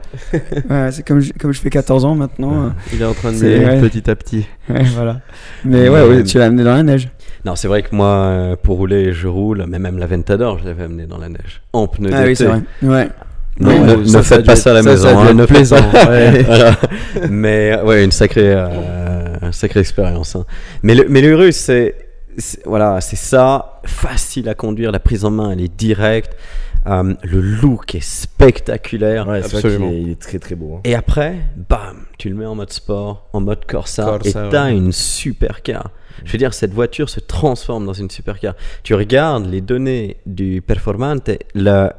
Ouais, c'est comme je fais 14 ans maintenant. Il est en train de m'aider petit à petit. Ouais, voilà. Mais ouais, tu l'as amené dans la neige. Non, c'est vrai que moi, pour rouler, je roule, mais même la Ventador, je l'avais amenée dans la neige. En pneu d'été. Ah oui, c'est vrai. Ouais. Non, ne faites pas ça à la maison. Ne plaisant. Voilà. Mais ouais, une sacrée expérience. Hein. Mais le Urus, c'est ça, facile à conduire, la prise en main, elle est directe. Le look est spectaculaire. Ouais, absolument. Il est très très beau. Hein. Et après, bam, tu le mets en mode sport, en mode Corsa et t'as une supercar. Je veux dire, cette voiture se transforme dans une supercar. Tu regardes les données du Performante, ah,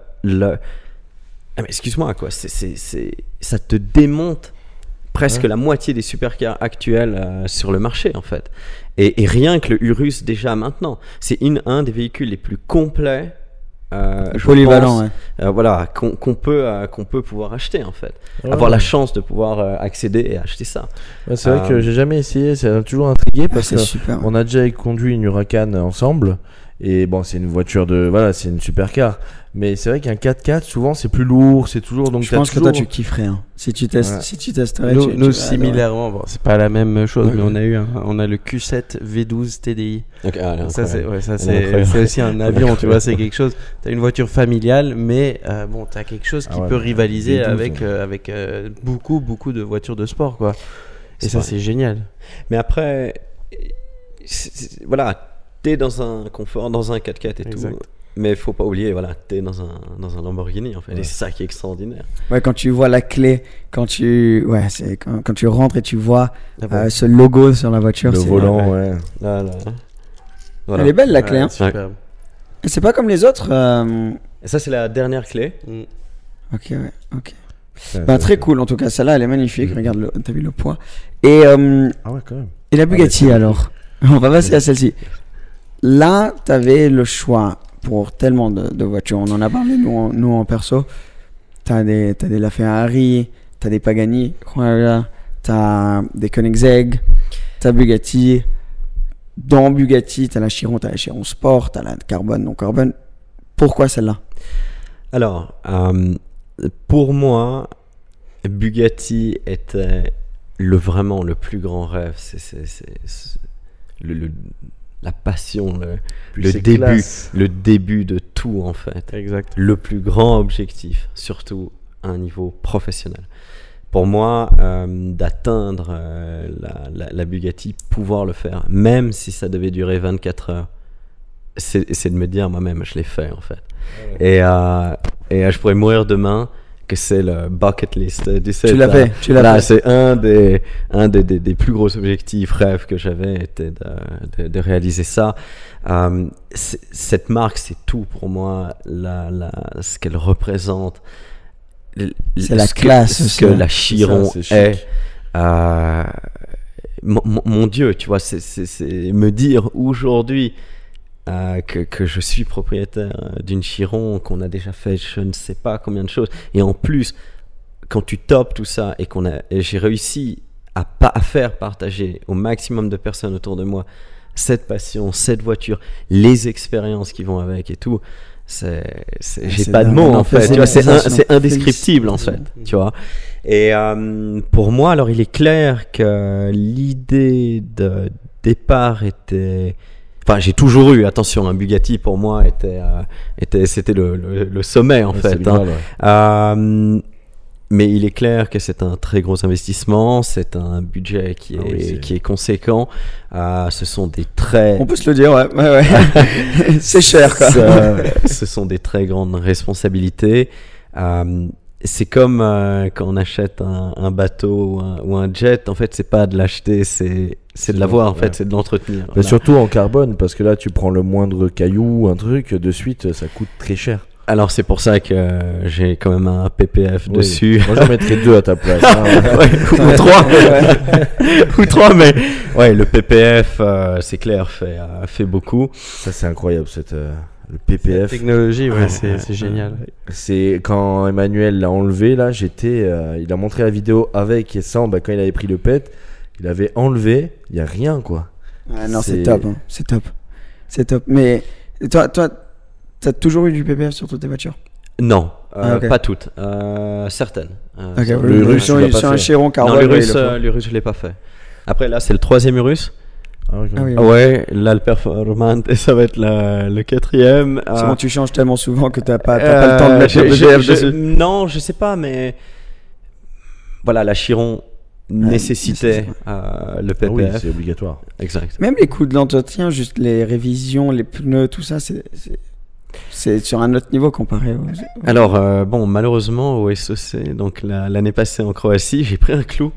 mais excuse-moi, quoi, ça te démonte presque la moitié des supercars actuels sur le marché, en fait. Et rien que le Urus, déjà maintenant, c'est un des véhicules les plus complets. Polyvalent, ouais. Voilà, qu'on peut pouvoir acheter, en fait. Avoir la chance de pouvoir accéder et acheter ça. Ouais, c'est vrai que j'ai jamais essayé, ça m'a toujours intrigué parce qu'on a déjà conduit une Huracan ensemble. Et bon, c'est une voiture c'est une supercar. Mais c'est vrai qu'un 4x4, souvent, c'est plus lourd, c'est toujours. Donc je pense que toi, tu kifferais. Hein. Si tu testerais. Nous similairement, bon, c'est pas la même chose, mais on a le Q7 V12 TDI. Okay, c'est aussi un avion, tu vois, c'est quelque chose. T'as une voiture familiale, mais bon, t'as quelque chose qui peut rivaliser avec beaucoup de voitures de sport, quoi. Et ça, c'est génial. Mais après, voilà, t'es dans un confort, dans un 4x4 et tout. Mais il faut pas oublier, voilà, t'es dans un Lamborghini, en fait. Ouais. Et c'est ça qui est extraordinaire. Ouais, quand tu vois la clé, quand tu rentres et tu vois ce logo sur la voiture. Le volant, ouais. Voilà. Elle est belle, la clé, hein. Superbe. Et c'est pas comme les autres. Et ça, c'est la dernière clé. Ok, ouais, ok. Très cool, en tout cas, celle-là, elle est magnifique. Regarde, t'as vu le poids. Et, ah ouais, quand même. Et la Bugatti, alors? On va passer à celle-ci. Là, t'avais le choix pour tellement de voitures. On en a parlé, nous en perso. T'as des LaFerrari, t'as des Pagani, t'as des Koenigsegg, t'as Bugatti. Dans Bugatti, t'as la Chiron Sport, t'as la Carbone, non Carbone. Pourquoi celle-là? Alors, pour moi, Bugatti était vraiment le plus grand rêve. C'est la passion, le début de tout en fait. Exact. Le plus grand objectif, surtout à un niveau professionnel. Pour moi, d'atteindre la Bugatti, pouvoir le faire, même si ça devait durer 24 heures, c'est de me dire moi-même, je l'ai fait en fait. Et je pourrais mourir demain, que c'est le bucket list. Tu l'as fait. C'est un des plus gros objectifs, rêves que j'avais, était de réaliser ça. Cette marque, c'est tout pour moi, ce qu'elle représente. C'est la classe. Ce que la Chiron est. Mon Dieu, tu vois, c'est me dire aujourd'hui que je suis propriétaire d'une Chiron, qu'on a déjà fait je ne sais pas combien de choses, et en plus quand tu topes tout ça et j'ai réussi à faire partager au maximum de personnes autour de moi cette passion, cette voiture, les expériences qui vont avec et tout, j'ai pas de mots en fait, tu vois, c'est indescriptible en fait, tu vois. Et pour moi, alors il est clair que l'idée de départ était, enfin, j'ai toujours eu, attention, un Bugatti pour moi c'était le sommet en fait. Mais il est clair que c'est un très gros investissement, c'est un budget qui est conséquent. Ce sont des très... On peut se le dire, ouais. C'est cher, quoi. Ce sont des très grandes responsabilités. C'est comme quand on achète un bateau ou un jet, en fait, c'est pas de l'acheter, c'est de l'avoir, en fait, c'est de l'entretenir. Mais surtout en carbone, parce que là, tu prends le moindre caillou, un truc, de suite, ça coûte très cher. Alors, c'est pour ça que j'ai quand même un PPF dessus. Moi, j'en mettrais 2 à ta place. Ou 3. Ou 3, mais ouais, le PPF, c'est clair, fait beaucoup. Ça, c'est incroyable, le PPF. La technologie, c'est génial. C'est quand Emmanuel l'a enlevé, là, il a montré la vidéo avec et sans, quand il avait pris le PET, il avait enlevé, il n'y a rien, quoi. Non, c'est top, hein. C'est top. Mais toi, t'as toujours eu du PPF sur toutes tes voitures? Non, pas toutes, certaines. Le Urus, sur un Chiron Carbone. Non, l'Urus, je l'ai pas fait. Après, là, c'est le 3e Urus. Ouais, là le Performante, et ça va être le 4e. C'est bon, tu changes tellement souvent que t'as pas le temps de mettre le PPF dessus. Non, je sais pas, mais voilà, la Chiron nécessitait le PPF. Oui, c'est obligatoire. Exact. Même les coûts de l'entretien, juste les révisions, les pneus, tout ça, c'est sur un autre niveau comparé Alors, malheureusement, au SOC, donc l'année passée en Croatie, j'ai pris un clou.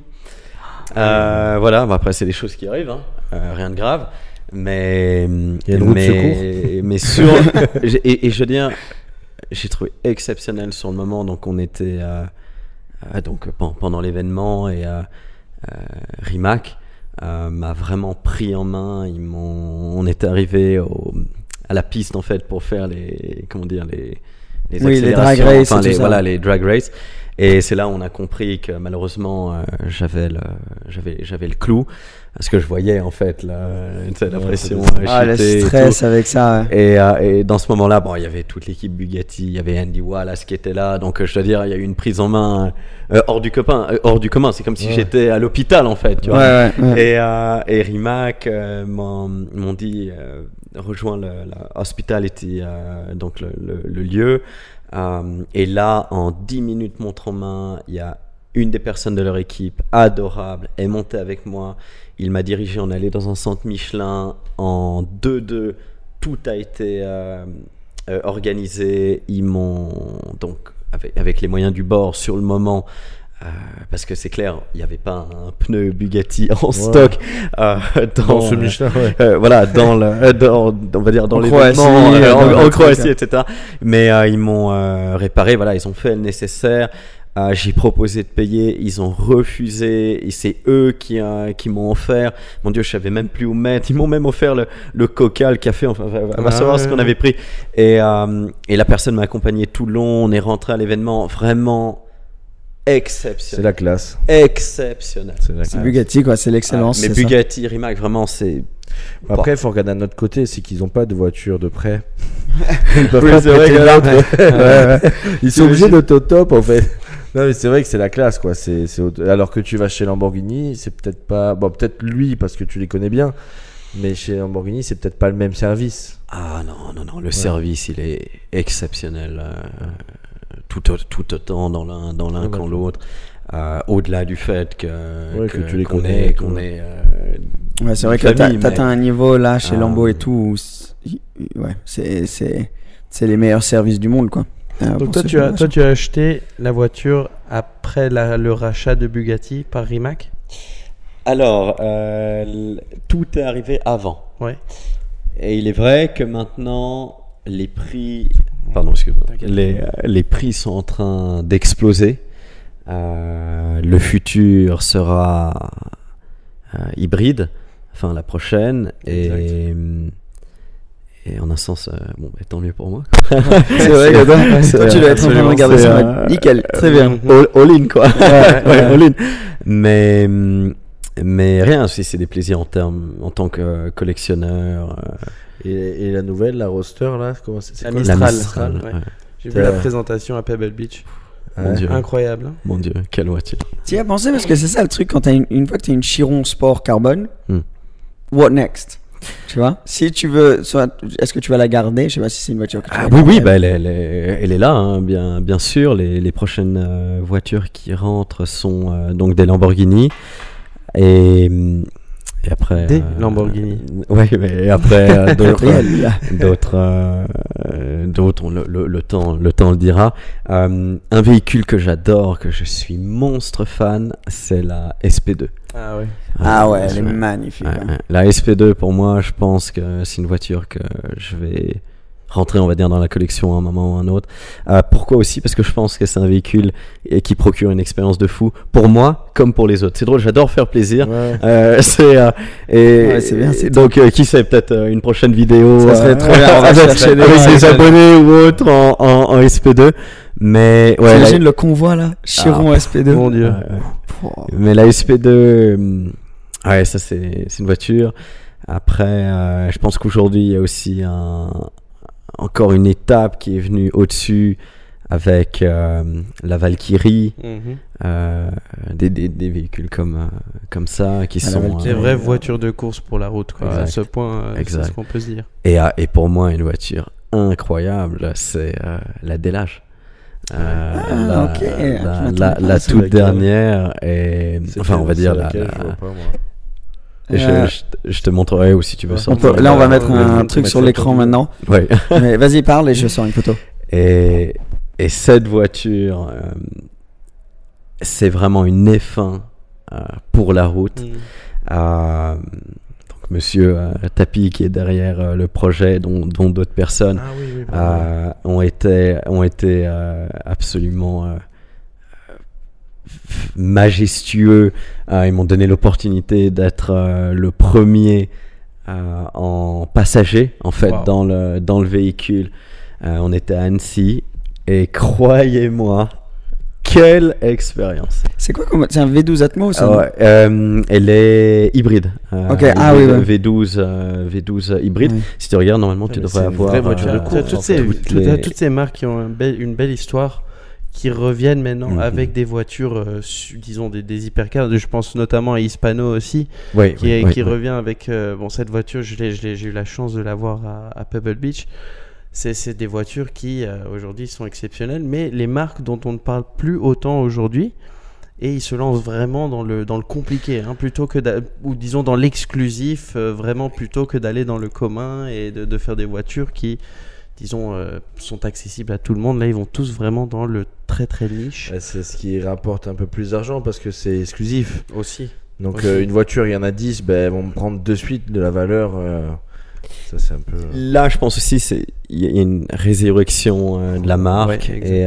Voilà, après, c'est des choses qui arrivent, hein. Rien de grave. Mais, il y a une roue de secours. Mais sur. et je veux dire, j'ai trouvé exceptionnel sur le moment. Donc, on était pendant l'événement et Rimac m'a vraiment pris en main. On était arrivé à la piste en fait pour faire les accélérations, les drag races. Et c'est là où on a compris que malheureusement j'avais le clou parce que je voyais en fait la pression, le stress avec ça. Et dans ce moment-là, il y avait toute l'équipe Bugatti, il y avait Andy Wallace qui était là, donc je dois dire il y a eu une prise en main hors du commun. C'est comme si j'étais à l'hôpital en fait, tu vois. Et Rimac m'ont dit rejoins la hospitality, donc le lieu. Et là, en 10 minutes montre en main, il y a une des personnes de leur équipe, adorable, est montée avec moi. Il m'a dirigé, on allait dans un centre Michelin en 2-2. Tout a été organisé. Ils m'ont, donc, avec les moyens du bord, sur le moment, parce que c'est clair, il n'y avait pas un pneu Bugatti en stock dans ce Michelin, voilà, on va dire dans l'événement en Croatie, etc. Mais ils m'ont réparé, voilà, ils ont fait le nécessaire. J'ai proposé de payer, ils ont refusé, et c'est eux qui m'ont offert. Mon Dieu, je savais même plus où mettre. Ils m'ont même offert le coca, le café. Enfin, on va savoir ce qu'on avait pris. Et la personne m'a accompagné tout le long. On est rentré à l'événement, vraiment exceptionnel. C'est la classe. Exceptionnel. C'est Bugatti, quoi. C'est l'excellence. Mais Bugatti, Rimac, vraiment, c'est. Après, il faut regarder d'un autre côté, c'est qu'ils n'ont pas de voiture de prêt. Ils sont obligés d'auto-top, en fait. Non, mais c'est vrai que c'est la classe, quoi. Alors que tu vas chez Lamborghini, c'est peut-être pas. Bon, peut-être lui, parce que tu les connais bien. Mais chez Lamborghini, c'est peut-être pas le même service. Ah non. Le service, il est exceptionnel. Tout autant dans l'un qu'en l'autre. Au-delà du fait que tu les qu'on connais. Ouais, c'est vrai que t'as un niveau là chez Lambo et tout. Ouais, c'est les meilleurs services du monde, quoi. Donc toi tu as acheté la voiture après le rachat de Bugatti par Rimac? Alors, tout est arrivé avant. Ouais. Et il est vrai que maintenant, les prix... Pardon, excuse-moi. Les prix sont en train d'exploser. Le futur sera hybride, enfin la prochaine. Et en un sens, tant mieux pour moi. C'est vrai que toi, tu dois être en train de regarder ça. Nickel, très bien. All in, quoi. All in. Mais rien, c'est des plaisirs en tant que collectionneur. Et la nouvelle, la Roadster, là, comment c'est la Mistral. Ouais. J'ai vu la présentation à Pebble Beach. Mon Dieu. Incroyable. Mon Dieu, quelle voiture. Tu y as pensé, parce que c'est ça le truc, quand une fois que tu as une Chiron Sport Carbone, what next? Tu vois, si tu veux, est-ce que tu vas la garder? Je sais pas si c'est une voiture que tu vas garder. Oui, elle est là, hein, bien sûr. Les prochaines voitures qui rentrent sont donc des Lamborghini et après des Lamborghini. Ouais, mais après d'autres le temps le dira. Un véhicule que j'adore, que je suis monstre fan, c'est la SP2. Ah ouais. Elle est magnifique. Ouais. La SP2, pour moi, je pense que c'est une voiture que je vais rentrer, on va dire, dans la collection à un moment ou à un autre. Pourquoi aussi? Parce que je pense que c'est un véhicule qui procure une expérience de fou pour moi comme pour les autres. C'est drôle, j'adore faire plaisir. Ouais. C'est bien. Donc qui sait, peut-être une prochaine vidéo. Ça serait trop bien. On va chercher avec des abonnés ou autres en SP2. Mais ouais. J'imagine le convoi là, Chiron SP2. Mon Dieu. Mais la SP2, ça c'est une voiture. Après, je pense qu'aujourd'hui il y a aussi encore une étape qui est venue au-dessus avec la Valkyrie, des véhicules comme ça qui sont des vraies voitures de course pour la route, quoi. À ce point, c'est ce qu'on peut se dire. Et pour moi, une voiture incroyable, c'est la Delage. La toute dernière, et enfin on va dire je te montrerai, ou si tu veux sortir. Là, on va mettre un truc sur l'écran maintenant. Ouais. Mais vas-y, parle et je sors une photo. Et cette voiture, c'est vraiment une F1 pour la route. Donc, monsieur Tapi, qui est derrière le projet, dont d'autres personnes ont été absolument majestueux. Ils m'ont donné l'opportunité d'être le premier en passager, en fait, dans le véhicule. On était à Annecy et croyez-moi, quelle expérience! C'est quoi c'est un V12 Atmo ou ça? Elle est hybride. Ok, V12 hybride. Oui. Si tu regardes, normalement, tu devrais avoir une vraie voiture de course. Toutes ces marques qui ont une belle histoire, qui reviennent maintenant avec des voitures, disons des hypercars. Je pense notamment à Hispano aussi, qui revient avec cette voiture. J'ai eu la chance de la voir à Pebble Beach. C'est des voitures qui aujourd'hui sont exceptionnelles, mais les marques dont on ne parle plus autant aujourd'hui, et ils se lancent vraiment dans le compliqué, plutôt que ou disons dans l'exclusif, vraiment plutôt que d'aller dans le commun et de faire des voitures qui disons, sont accessibles à tout le monde. Là, ils vont tous vraiment dans le très très niche. C'est ce qui rapporte un peu plus d'argent parce que c'est exclusif. Aussi. Donc une voiture, il y en a 10, elles vont me prendre de suite de la valeur. Ça, c'est un peu... Là, je pense aussi il y a une résurrection de la marque et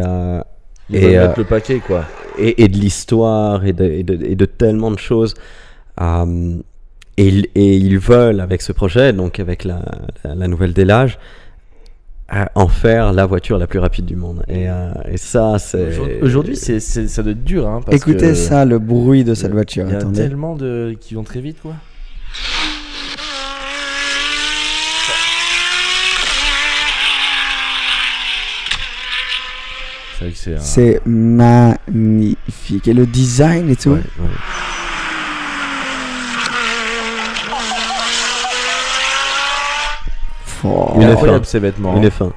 mettre le paquet, quoi. Et de l'histoire et de tellement de choses. Et ils veulent, avec ce projet, donc avec la nouvelle Delage, en faire la voiture la plus rapide du monde. Et ça, c'est... Aujourd'hui, ça doit être dur. Hein, parce écoutez que ça, le bruit de cette voiture. Il y a tellement qui vont très vite, quoi. C'est magnifique. Et le design et tout. Ouais. Il est incroyable ces vêtements. Il est fin.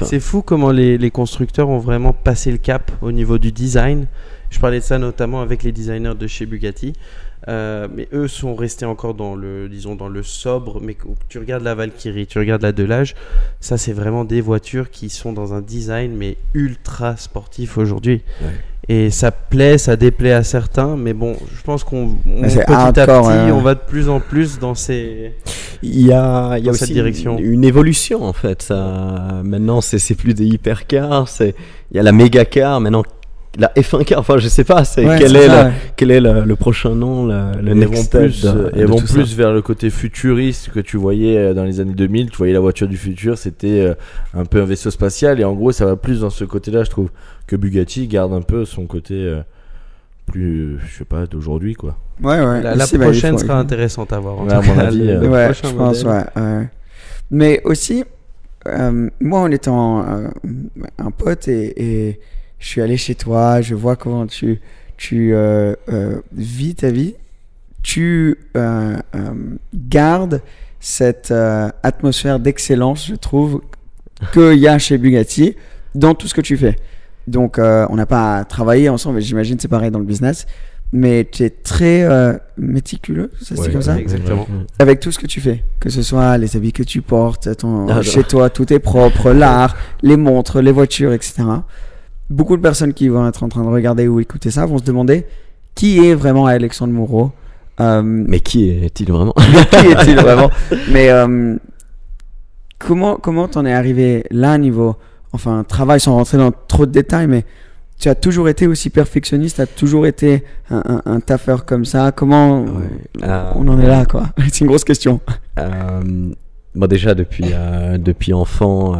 C'est fou comment les constructeurs ont vraiment passé le cap au niveau du design. Je parlais de ça notamment avec les designers de chez Bugatti. Mais eux sont restés encore dans le sobre. Mais tu regardes la Valkyrie, tu regardes la Delage, ça c'est vraiment des voitures qui sont dans un design mais ultra sportif aujourd'hui. Ouais. Et ça plaît, ça déplaît à certains, mais bon, je pense qu'on petit à petit, on va de plus en plus dans ces. Il y a aussi cette direction. Une évolution en fait. Ça, maintenant, c'est plus des hypercars, il y a la méga car maintenant. La F1 car, enfin je sais pas, quel est le prochain nom, le next step. Ils vont plus vers le côté futuriste que tu voyais dans les années 2000. Tu voyais la voiture du futur, c'était un peu un vaisseau spatial, et en gros ça va plus dans ce côté-là, je trouve, que Bugatti garde un peu son côté plus, je sais pas, d'aujourd'hui, quoi. Ouais. La prochaine sera intéressante à voir. À mon avis, je pense, Mais aussi, moi en étant un pote et je suis allé chez toi, je vois comment tu vis ta vie. Tu gardes cette atmosphère d'excellence, je trouve, qu'il y a chez Bugatti dans tout ce que tu fais. Donc, on n'a pas travaillé ensemble, et j'imagine c'est pareil dans le business, mais tu es très méticuleux, ça se dit comme ça ? Exactement. Avec tout ce que tu fais, que ce soit les habits que tu portes, chez toi, tout est propre, l'art, les montres, les voitures, etc. Beaucoup de personnes qui vont être en train de regarder ou écouter ça vont se demander qui est vraiment Alexandre Moreau. Mais qui est-il vraiment ? Qui est-il vraiment ? Mais comment t'en es arrivé là niveau, enfin, travail, sans rentrer dans trop de détails, mais tu as toujours été aussi perfectionniste, tu as toujours été un taffeur comme ça. Comment on en est là, quoi ? C'est une grosse question. Bon, déjà, depuis enfant,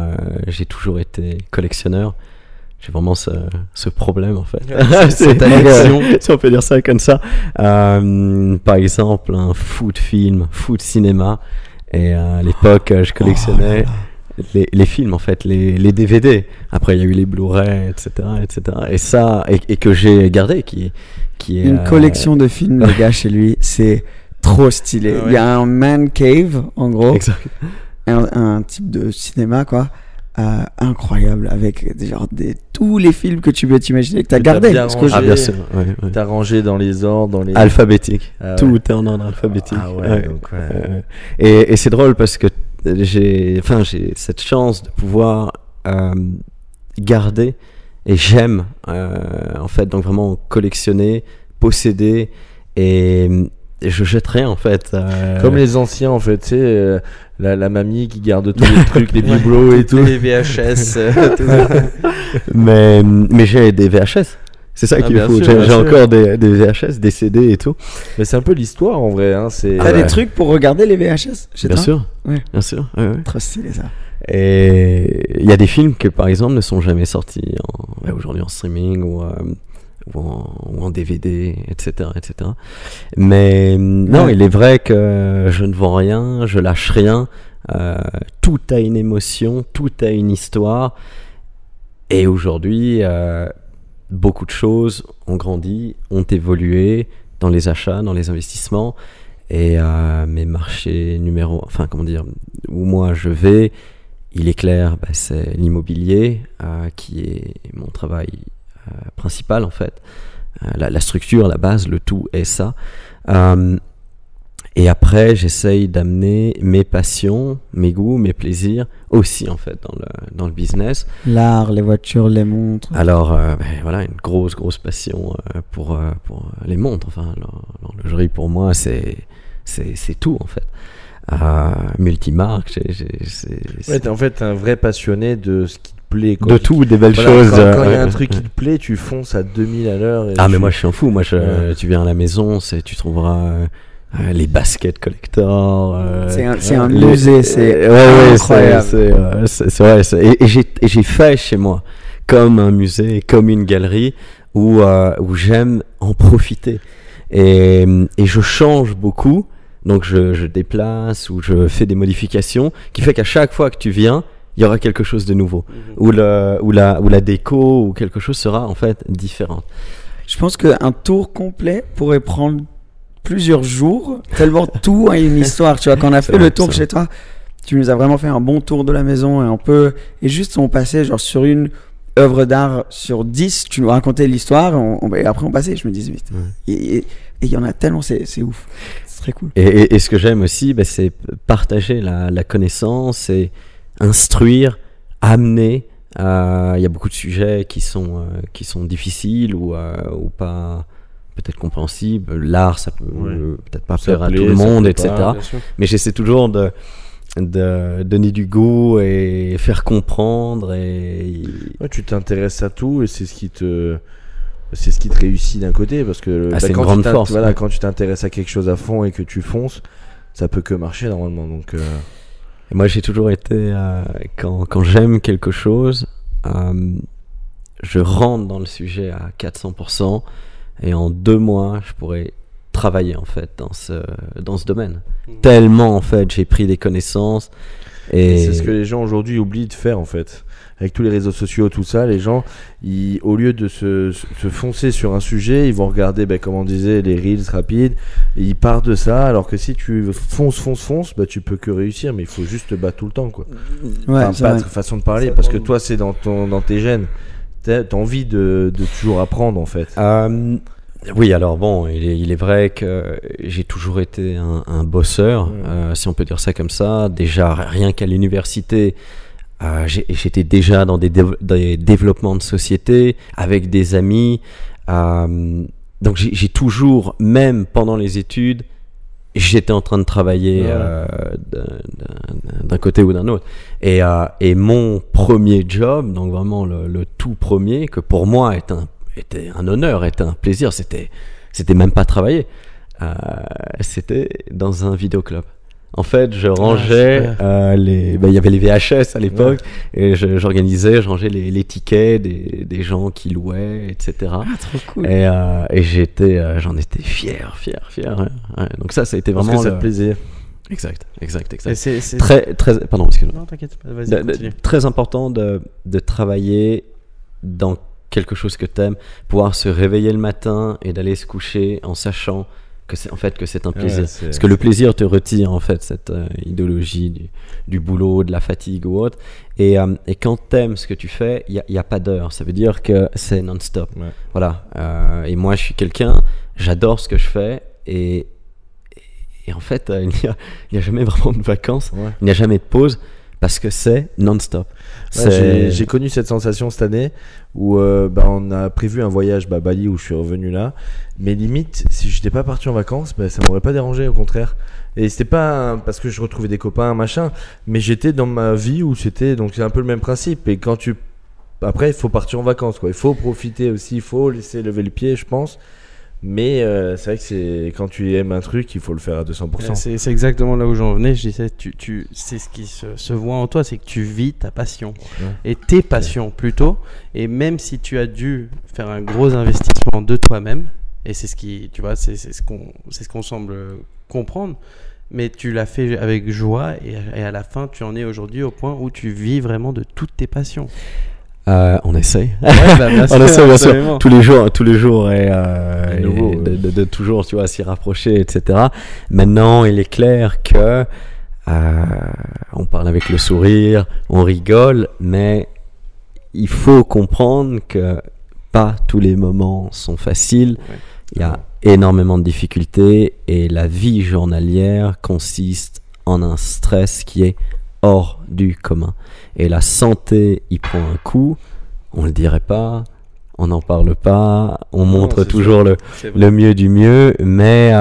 j'ai toujours été collectionneur. J'ai vraiment ce problème, en fait. Cette addiction. Si on peut dire ça comme ça. Par exemple, un foot film, foot cinéma. Et à l'époque, je collectionnais les films, en fait, les DVD. Après, il y a eu les Blu-ray, etc. Et ça, et que j'ai gardé, qui est une collection de films, les gars, chez lui. C'est trop stylé. Il y a un man cave, en gros. Exact. Un type de cinéma, quoi. Incroyable, avec tous les films que tu peux t'imaginer, que tu as gardé. Bien sûr. T'as rangé dans les ordres, alphabétique. Tout est en ordre alphabétique. Et c'est drôle parce que j'ai cette chance de pouvoir garder, et j'aime en fait, donc vraiment collectionner, posséder, et je jetterai en fait. Comme les anciens, en fait, tu sais, la mamie qui garde tous les trucs, les bibelots et tout. Les VHS. mais j'ai des VHS. C'est ça qu'il faut. J'ai encore des VHS, des CD et tout. Mais c'est un peu l'histoire en vrai. Hein, t'as des trucs pour regarder les VHS chez toi ? Bien sûr. Bien sûr. Trop stylé ça. Et il y a des films que par exemple ne sont jamais sortis aujourd'hui en streaming ou en DVD, etc. Mais non, il est vrai que je ne vends rien, je lâche rien. Tout a une émotion, tout a une histoire. Et aujourd'hui, beaucoup de choses ont grandi, ont évolué dans les achats, dans les investissements. Et mes marchés où moi je vais, il est clair, c'est l'immobilier qui est mon travail principal en fait. La structure, la base, le tout est ça. Et après, j'essaye d'amener mes passions, mes goûts, mes plaisirs aussi, en fait, dans le business. L'art, les voitures, les montres. Alors, voilà, une grosse passion pour les montres. Enfin, l'horlogerie, pour moi, c'est tout, en fait. Multimarque, Ouais, en fait, t'es un vrai passionné de ce qui te plaît. De tout, des belles choses. Quand il y a un truc qui te plaît, tu fonces à 2000 à l'heure. Mais moi, je suis en fou. Moi, tu viens à la maison, tu trouveras... les baskets collector, c'est un musée, c'est incroyable. C'est vrai. Et j'ai fait chez moi comme un musée, comme une galerie où j'aime en profiter. Et je change beaucoup, donc je déplace ou je fais des modifications, qui fait qu'à chaque fois que tu viens, il y aura quelque chose de nouveau, où la déco ou quelque chose sera en fait différente. Je pense qu'un tour complet pourrait prendre plusieurs jours, tellement tout a une histoire. Tu vois, quand on a fait le tour chez toi, tu nous as vraiment fait un bon tour de la maison et juste on passait genre sur une œuvre d'art sur 10, tu nous racontais l'histoire et après on passait, je me disais vite. Et il y en a tellement, c'est ouf. C'est très cool. Et ce que j'aime aussi, c'est partager la connaissance et instruire, amener. Il y a beaucoup de sujets qui sont difficiles ou pas peut-être compréhensible. L'art, ça peut peut-être pas plaire à tout le monde, etc. Mais j'essaie toujours de donner du goût et faire comprendre. Ouais, tu t'intéresses à tout et c'est ce qui te réussit d'un côté, parce que c'est une grande force. Voilà, quand tu t'intéresses à quelque chose à fond et que tu fonces, ça peut que marcher normalement. Donc, Et moi, j'ai toujours été quand j'aime quelque chose, je rentre dans le sujet à 400%. Et en 2 mois, je pourrais travailler en fait dans ce domaine. Tellement en fait, j'ai pris des connaissances. Et c'est ce que les gens aujourd'hui oublient de faire en fait. Avec tous les réseaux sociaux, tout ça, les gens, au lieu de se foncer sur un sujet, ils vont regarder, comme on disait, les reels rapides, et ils partent de ça. Alors que si tu fonces, tu peux que réussir, mais il faut juste te battre tout le temps, quoi. Ouais, pas de façon de parler, parce que toi, c'est dans tes gènes. T'as envie de toujours apprendre en fait. Oui, alors bon, il est vrai que j'ai toujours été un bosseur, si on peut dire ça comme ça. Déjà, rien qu'à l'université, j'étais déjà dans des développements de société avec des amis. Donc j'ai toujours, même pendant les études, j'étais en train de travailler d'un côté ou d'un autre. Et mon premier job, donc vraiment le tout premier, que pour moi était un honneur, était un plaisir, c'était même pas travailler. C'était dans un vidéoclub. En fait, je rangeais il y avait les VHS à l'époque, et je rangeais les tickets des gens qui louaient, etc. Trop cool. Et j'en étais fier. Ouais. Donc ça a été vraiment. Parce que ça te plaisait. Exact. Et c'est très, pardon, excuse-moi. Non, t'inquiète, vas-y, continue. Très important de travailler dans quelque chose que t'aimes, pouvoir se réveiller le matin et d'aller se coucher en sachant que c'est un plaisir. Parce que le plaisir te retire en fait cette idéologie du boulot, de la fatigue ou autre. Et quand t'aimes ce que tu fais, il y a pas d'heure. Ça veut dire que c'est non-stop. Ouais. Voilà. Et moi, je suis j'adore ce que je fais et en fait, il n'y a jamais vraiment de vacances. Ouais. Il n'y a jamais de pause. Parce que c'est non-stop. Ouais, j'ai connu cette sensation cette année où on a prévu un voyage à Bali où je suis revenu là. Mais limite, si je n'étais pas parti en vacances, ça ne m'aurait pas dérangé, au contraire. Et c'était pas parce que je retrouvais des copains, machin, mais j'étais dans ma vie où c'était. Donc c'est un peu le même principe. Et après, il faut partir en vacances, quoi. Il faut profiter aussi, il faut laisser lever le pied, je pense. Mais c'est vrai que quand tu aimes un truc, il faut le faire à 200%. C'est exactement là où j'en venais. Je disais, c'est ce qui se voit en toi, c'est que tu vis ta passion. Et tes passions plutôt. Et même si tu as dû faire un gros investissement de toi-même, et c'est ce qui, tu vois, c'est ce qu'on semble comprendre, mais tu l'as fait avec joie et à la fin, tu en es aujourd'hui au point où tu vis vraiment de toutes tes passions. On essaye. Bien sûr, on essaie bien sûr. Tous les jours et de toujours, tu vois, s'y rapprocher, etc. Maintenant, il est clair que on parle avec le sourire, on rigole, mais il faut comprendre que pas tous les moments sont faciles. Ouais. Il y a énormément de difficultés et la vie journalière consiste en un stress qui est hors du commun. Et la santé, il prend un coup, on le dirait pas, on n'en parle pas, on montre toujours le mieux du mieux, mais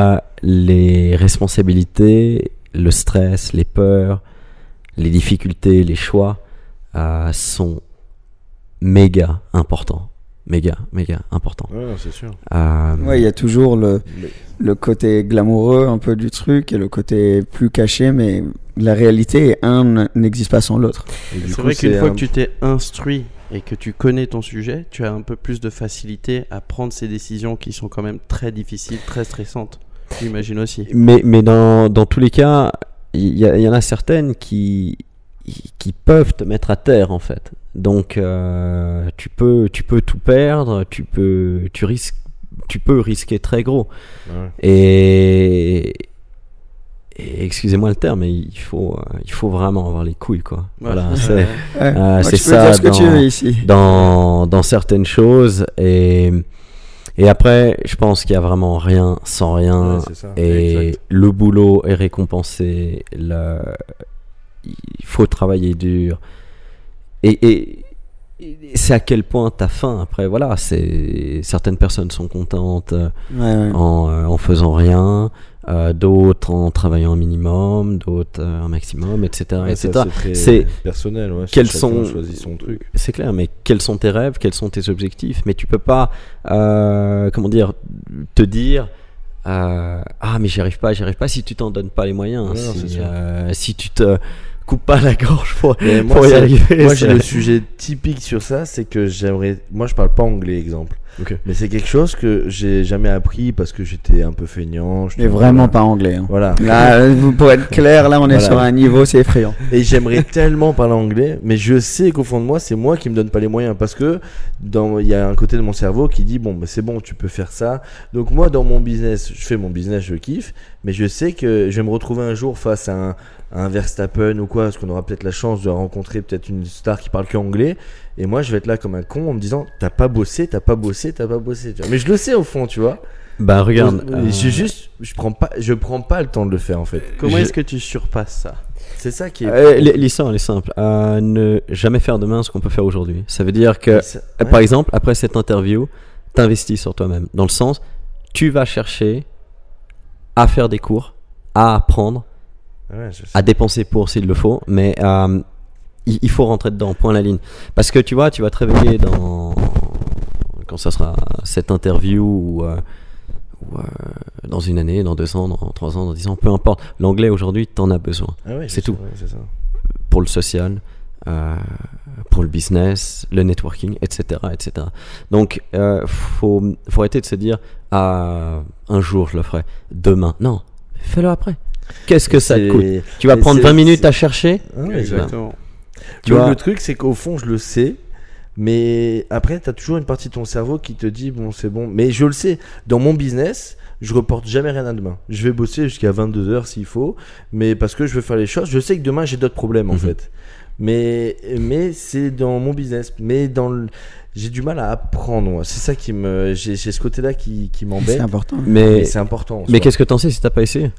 les responsabilités, le stress, les peurs, les difficultés, les choix sont méga importants. Méga important. Ouais, non, c'est sûr. Ouais, il y a toujours le côté glamoureux un peu du truc et le côté plus caché, mais la réalité, un n'existe pas sans l'autre. C'est vrai qu'une fois que tu t'es instruit et que tu connais ton sujet, tu as un peu plus de facilité à prendre ces décisions qui sont quand même très difficiles, très stressantes. J'imagine aussi. Mais dans tous les cas, il y en a certaines qui peuvent te mettre à terre en fait. Donc tu peux tout perdre, tu peux risquer très gros. Ouais. Et excusez-moi le terme, mais il faut vraiment avoir les couilles quoi. Ouais. Voilà, C'est c'est ça ce que tu veux ici. dans certaines choses et après je pense qu'il y a vraiment rien sans rien, Ouais, c'est ça. et Exact. le boulot est récompensé, il faut travailler dur et c'est à quel point t'as faim après. Voilà, certaines personnes sont contentes en faisant rien, d'autres en travaillant un minimum, d'autres un maximum, etc. Ouais, etc. ça, c'est très C'est personnel. Ouais, quels chacun sont- choisit son truc. C'est clair, mais quels sont tes rêves, quels sont tes objectifs? Mais tu peux pas, te dire, mais j'y arrive pas si tu t'en donnes pas les moyens, Ouais, non, c'est sûr. si tu te coupes pas la gorge pour Mais moi, y c'est- arriver. moi, j'ai le sujet typique sur ça, c'est que moi je parle pas anglais, exemple. Ok. Mais c'est quelque chose que j'ai jamais appris parce que j'étais un peu feignant. Mais vraiment pas anglais. Hein. Voilà. Là, pour être clair, là, on est Voilà. sur un niveau, c'est effrayant. Et j'aimerais tellement parler anglais, mais je sais qu'au fond de moi, c'est moi qui me donne pas les moyens parce que il y a un côté de mon cerveau qui dit bon, bah, c'est bon, tu peux faire ça. Donc moi, dans mon business, je fais mon business, je kiffe, mais je sais que je vais me retrouver un jour face à un Verstappen ou quoi, parce qu'on aura peut-être la chance de rencontrer peut-être une star qui parle que anglais, et moi, je vais être là comme un con en me disant t'as pas bossé, tu vois. Mais je le sais au fond, tu vois. Bah regarde, Je prends pas le temps de le faire en fait. Comment est-ce que tu surpasses ça? C'est ça qui est. l'histoire elle est simple. Ne jamais faire demain ce qu'on peut faire aujourd'hui. Ça veut dire que, Ouais. par exemple, après cette interview, t'investis sur toi-même. Dans le sens, tu vas chercher à faire des cours, à apprendre, Ouais, je sais. à dépenser pour s'il le faut, mais il faut rentrer dedans, point la ligne. Parce que tu vois, tu vas te réveiller quand ça sera cette interview ou dans une année, dans 2 ans, dans 3 ans, dans 10 ans, peu importe. L'anglais aujourd'hui, t'en as besoin. Ah ouais, c'est tout. ouais, c'est ça. Pour le social, pour le business, le networking, etc. etc. Donc, faut arrêter de se dire un jour je le ferai, demain. Non, fais-le après. Qu'est-ce que ça te coûte? Tu vas prendre 20 minutes à chercher. Ah ouais, Exactement. Tu vois, le truc, c'est qu'au fond, je le sais, mais après, tu as toujours une partie de ton cerveau qui te dit bon, c'est bon. Mais je le sais, dans mon business, je reporte jamais rien à demain. Je vais bosser jusqu'à 22h s'il faut, mais parce que je veux faire les choses. Je sais que demain, j'ai d'autres problèmes en fait. Mais c'est dans mon business. Mais j'ai du mal à apprendre. Moi. C'est ça j'ai ce côté-là qui m'embête. C'est important. Mais c'est important. mais qu'est-ce que t'en sais si t'as pas essayé?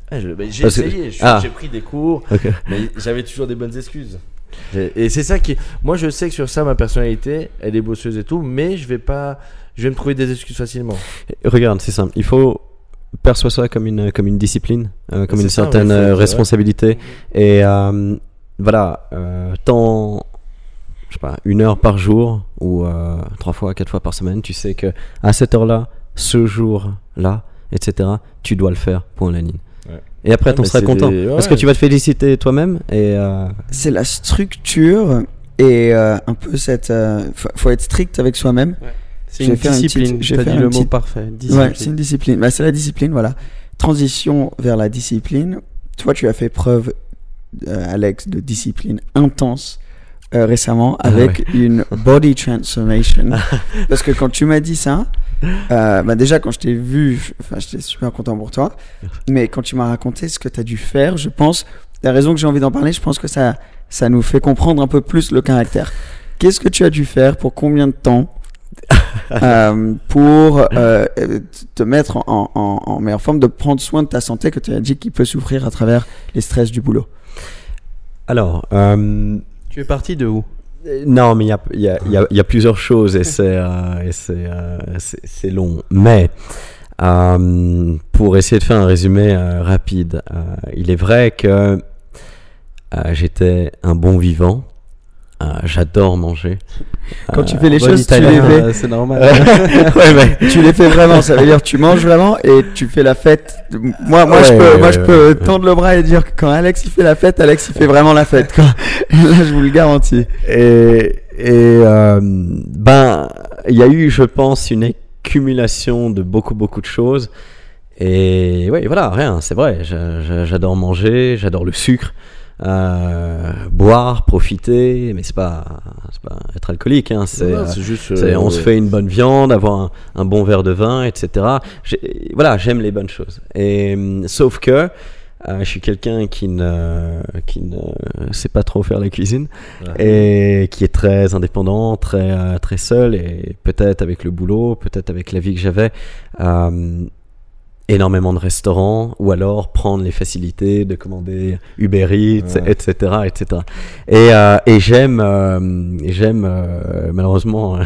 J'ai Parce que- essayé, Ah. j'ai pris des cours, Ok. mais j'avais toujours des bonnes excuses. Et c'est ça qui. Moi, je sais que sur ça, ma personnalité, elle est bosseuse et tout, mais je vais me trouver des excuses facilement. Regarde, c'est simple. Il faut perçoit ça comme une discipline, comme C'est une ça, certaine ouais, responsabilité. Et voilà, je sais pas, 1 heure par jour ou 3 fois, 4 fois par semaine, tu sais que à cette heure-là, ce jour-là, etc., tu dois le faire, point la ligne. Ouais. Et après, t'en mais seras c'est content. Parce que ouais. tu vas te féliciter toi-même. Et C'est la structure et un peu cette. Faut être strict avec soi-même. C'est Je vais une faire une discipline. petite- je vais Tu as faire dit une le mot petite- parfait. Ouais, Discipline. c'est une discipline. Bah, c'est la discipline, voilà. Transition vers la discipline. Toi, tu as fait preuve, Alex, de discipline intense récemment avec une body transformation. Parce que quand tu m'as dit ça, bah déjà quand je t'ai vu, j'étais super content pour toi. Mais quand tu m'as raconté ce que tu as dû faire, je pense, la raison que j'ai envie d'en parler, je pense que ça nous fait comprendre un peu plus le caractère. Qu'est-ce que tu as dû faire pour combien de temps pour te mettre en meilleure forme, de prendre soin de ta santé, que tu as dit qu'il peut souffrir à travers les stress du boulot? Alors, tu es parti de où? Non, mais il y a plusieurs choses et c'est long. Mais pour essayer de faire un résumé rapide, il est vrai que j'étais un bon vivant. J'adore manger. Quand tu fais les choses, tu les fais. C'est normal. Tu les fais vraiment. Ça veut dire tu manges vraiment et tu fais la fête. Moi, je peux tendre le bras et dire que quand Alex il fait la fête, Alex il fait vraiment la fête. Quoi. Et là, je vous le garantis. Et ben, il y a eu, je pense, une accumulation de beaucoup de choses. Et oui, voilà, rien. C'est vrai. J'adore manger, j'adore le sucre. Boire, profiter, mais c'est pas être alcoolique, hein. C'est juste, on se fait une bonne viande, avoir un bon verre de vin, etc. Voilà, j'aime les bonnes choses. Et sauf que je suis quelqu'un qui ne sait pas trop faire la cuisine et qui est très indépendant, très seul, et peut-être avec le boulot, peut-être avec la vie que j'avais. Énormément de restaurants, ou alors prendre les facilités de commander Uber Eats, etc. Et j'aime malheureusement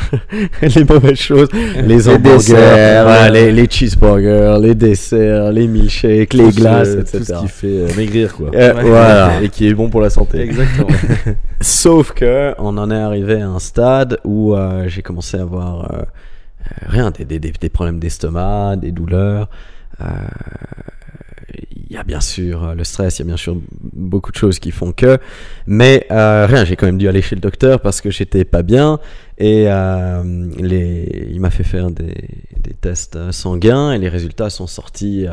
les mauvaises choses, les hamburgers, les cheeseburgers, les desserts, les milkshakes, les glaces, etc. Tout ce qui fait maigrir, quoi. Voilà. Et qui est bon pour la santé. Exactement. Sauf que on en est arrivé à un stade où j'ai commencé à avoir des problèmes d'estomac, des douleurs. Il y a bien sûr le stress, il y a bien sûr beaucoup de choses qui font que, mais rien, j'ai quand même dû aller chez le docteur parce que j'étais pas bien, et il m'a fait faire des tests sanguins et les résultats sont sortis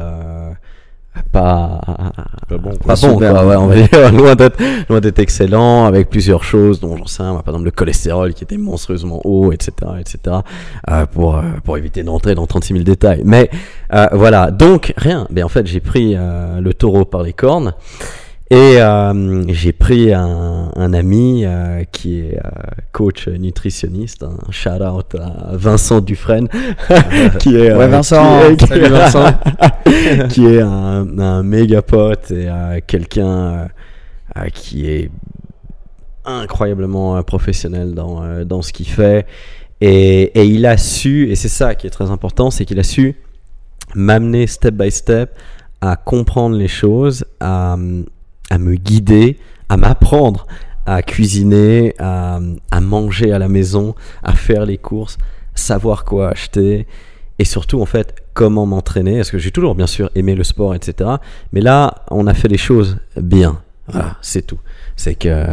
pas bon quoi. Ouais, on va dire loin d'être excellent, avec plusieurs choses dont j'en sais rien, par exemple le cholestérol qui était monstrueusement haut, etc. Pour éviter d'entrer dans 36 000 détails, mais voilà, donc rien, mais en fait j'ai pris le taureau par les cornes. Et j'ai pris un ami qui est coach nutritionniste, un shout out à Vincent Dufresne, qui est salut Vincent, qui est un méga pote et quelqu'un qui est incroyablement professionnel dans ce qu'il fait, et il a su, et c'est ça qui est très important, c'est qu'il a su m'amener step by step à comprendre les choses, à me guider, à m'apprendre à cuisiner, à manger à la maison, à faire les courses, savoir quoi acheter, et surtout en fait comment m'entraîner, parce que j'ai toujours bien sûr aimé le sport, etc. Mais là on a fait les choses bien, voilà, c'est tout. C'est que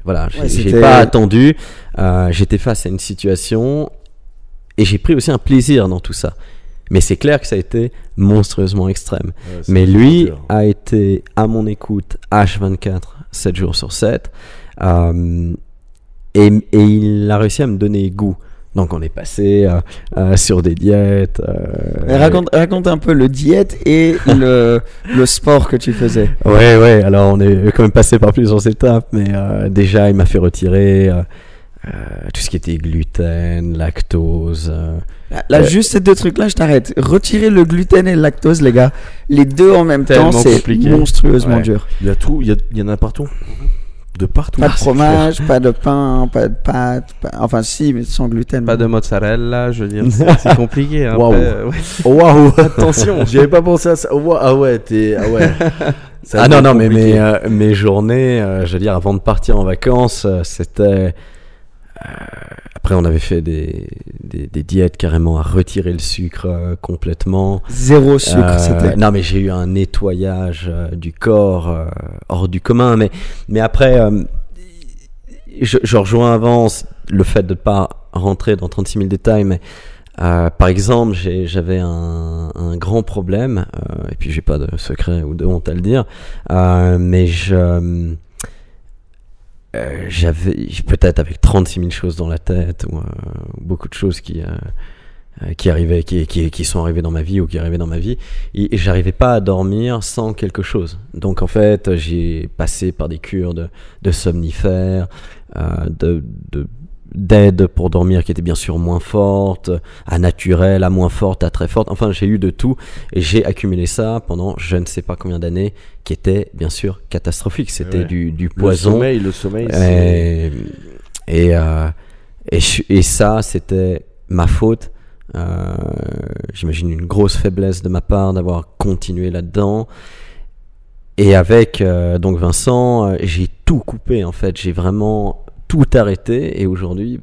voilà, j'ai pas attendu, j'étais face à une situation et j'ai pris aussi un plaisir dans tout ça. Mais c'est clair que ça a été monstrueusement extrême. Mais lui a été à mon écoute H24, 7 jours sur 7. Et il a réussi à me donner goût. Donc on est passé sur des diètes. Raconte un peu le diète et le sport que tu faisais. Ouais. Alors on est quand même passé par plusieurs étapes. Mais déjà, il m'a fait retirer tout ce qui était gluten, lactose. Là, juste ces deux trucs-là, je t'arrête. Retirer le gluten et le lactose, les gars, les deux en même temps, c'est compliqué. Monstrueusement dur. Il y a tout, il y en a partout. De partout. Pas de fromage, pas de pain, pas de pâtes. Enfin, si, mais sans gluten. Pas de mozzarella, je veux dire, c'est compliqué. Hein, Waouh. Attention, j'y avais pas pensé à ça. Ah ouais. Non, mais mes journées, je veux dire, avant de partir en vacances, c'était. Après, on avait fait des diètes carrément à retirer le sucre complètement. Zéro sucre, c'était. Non, mais j'ai eu un nettoyage du corps hors du commun. Mais après, je rejoins avant le fait de ne pas rentrer dans 36 000 détails. Mais par exemple, j'avais un grand problème, et puis j'ai pas de secret ou de honte à le dire, mais j'avais peut-être avec 36 000 choses dans la tête, ou beaucoup de choses qui arrivaient, qui sont arrivées dans ma vie ou qui arrivaient dans ma vie, et j'arrivais pas à dormir sans quelque chose. Donc en fait, j'ai passé par des cures de somnifères, d'aide pour dormir qui était bien sûr moins forte, à naturelle, à moins forte, à très forte. Enfin, j'ai eu de tout et j'ai accumulé ça pendant je ne sais pas combien d'années, qui était bien sûr catastrophique. C'était du poison. Le sommeil. Et ça, c'était ma faute. J'imagine une grosse faiblesse de ma part d'avoir continué là-dedans. Et avec donc Vincent, j'ai tout coupé en fait. J'ai vraiment tout arrêté et aujourd'hui,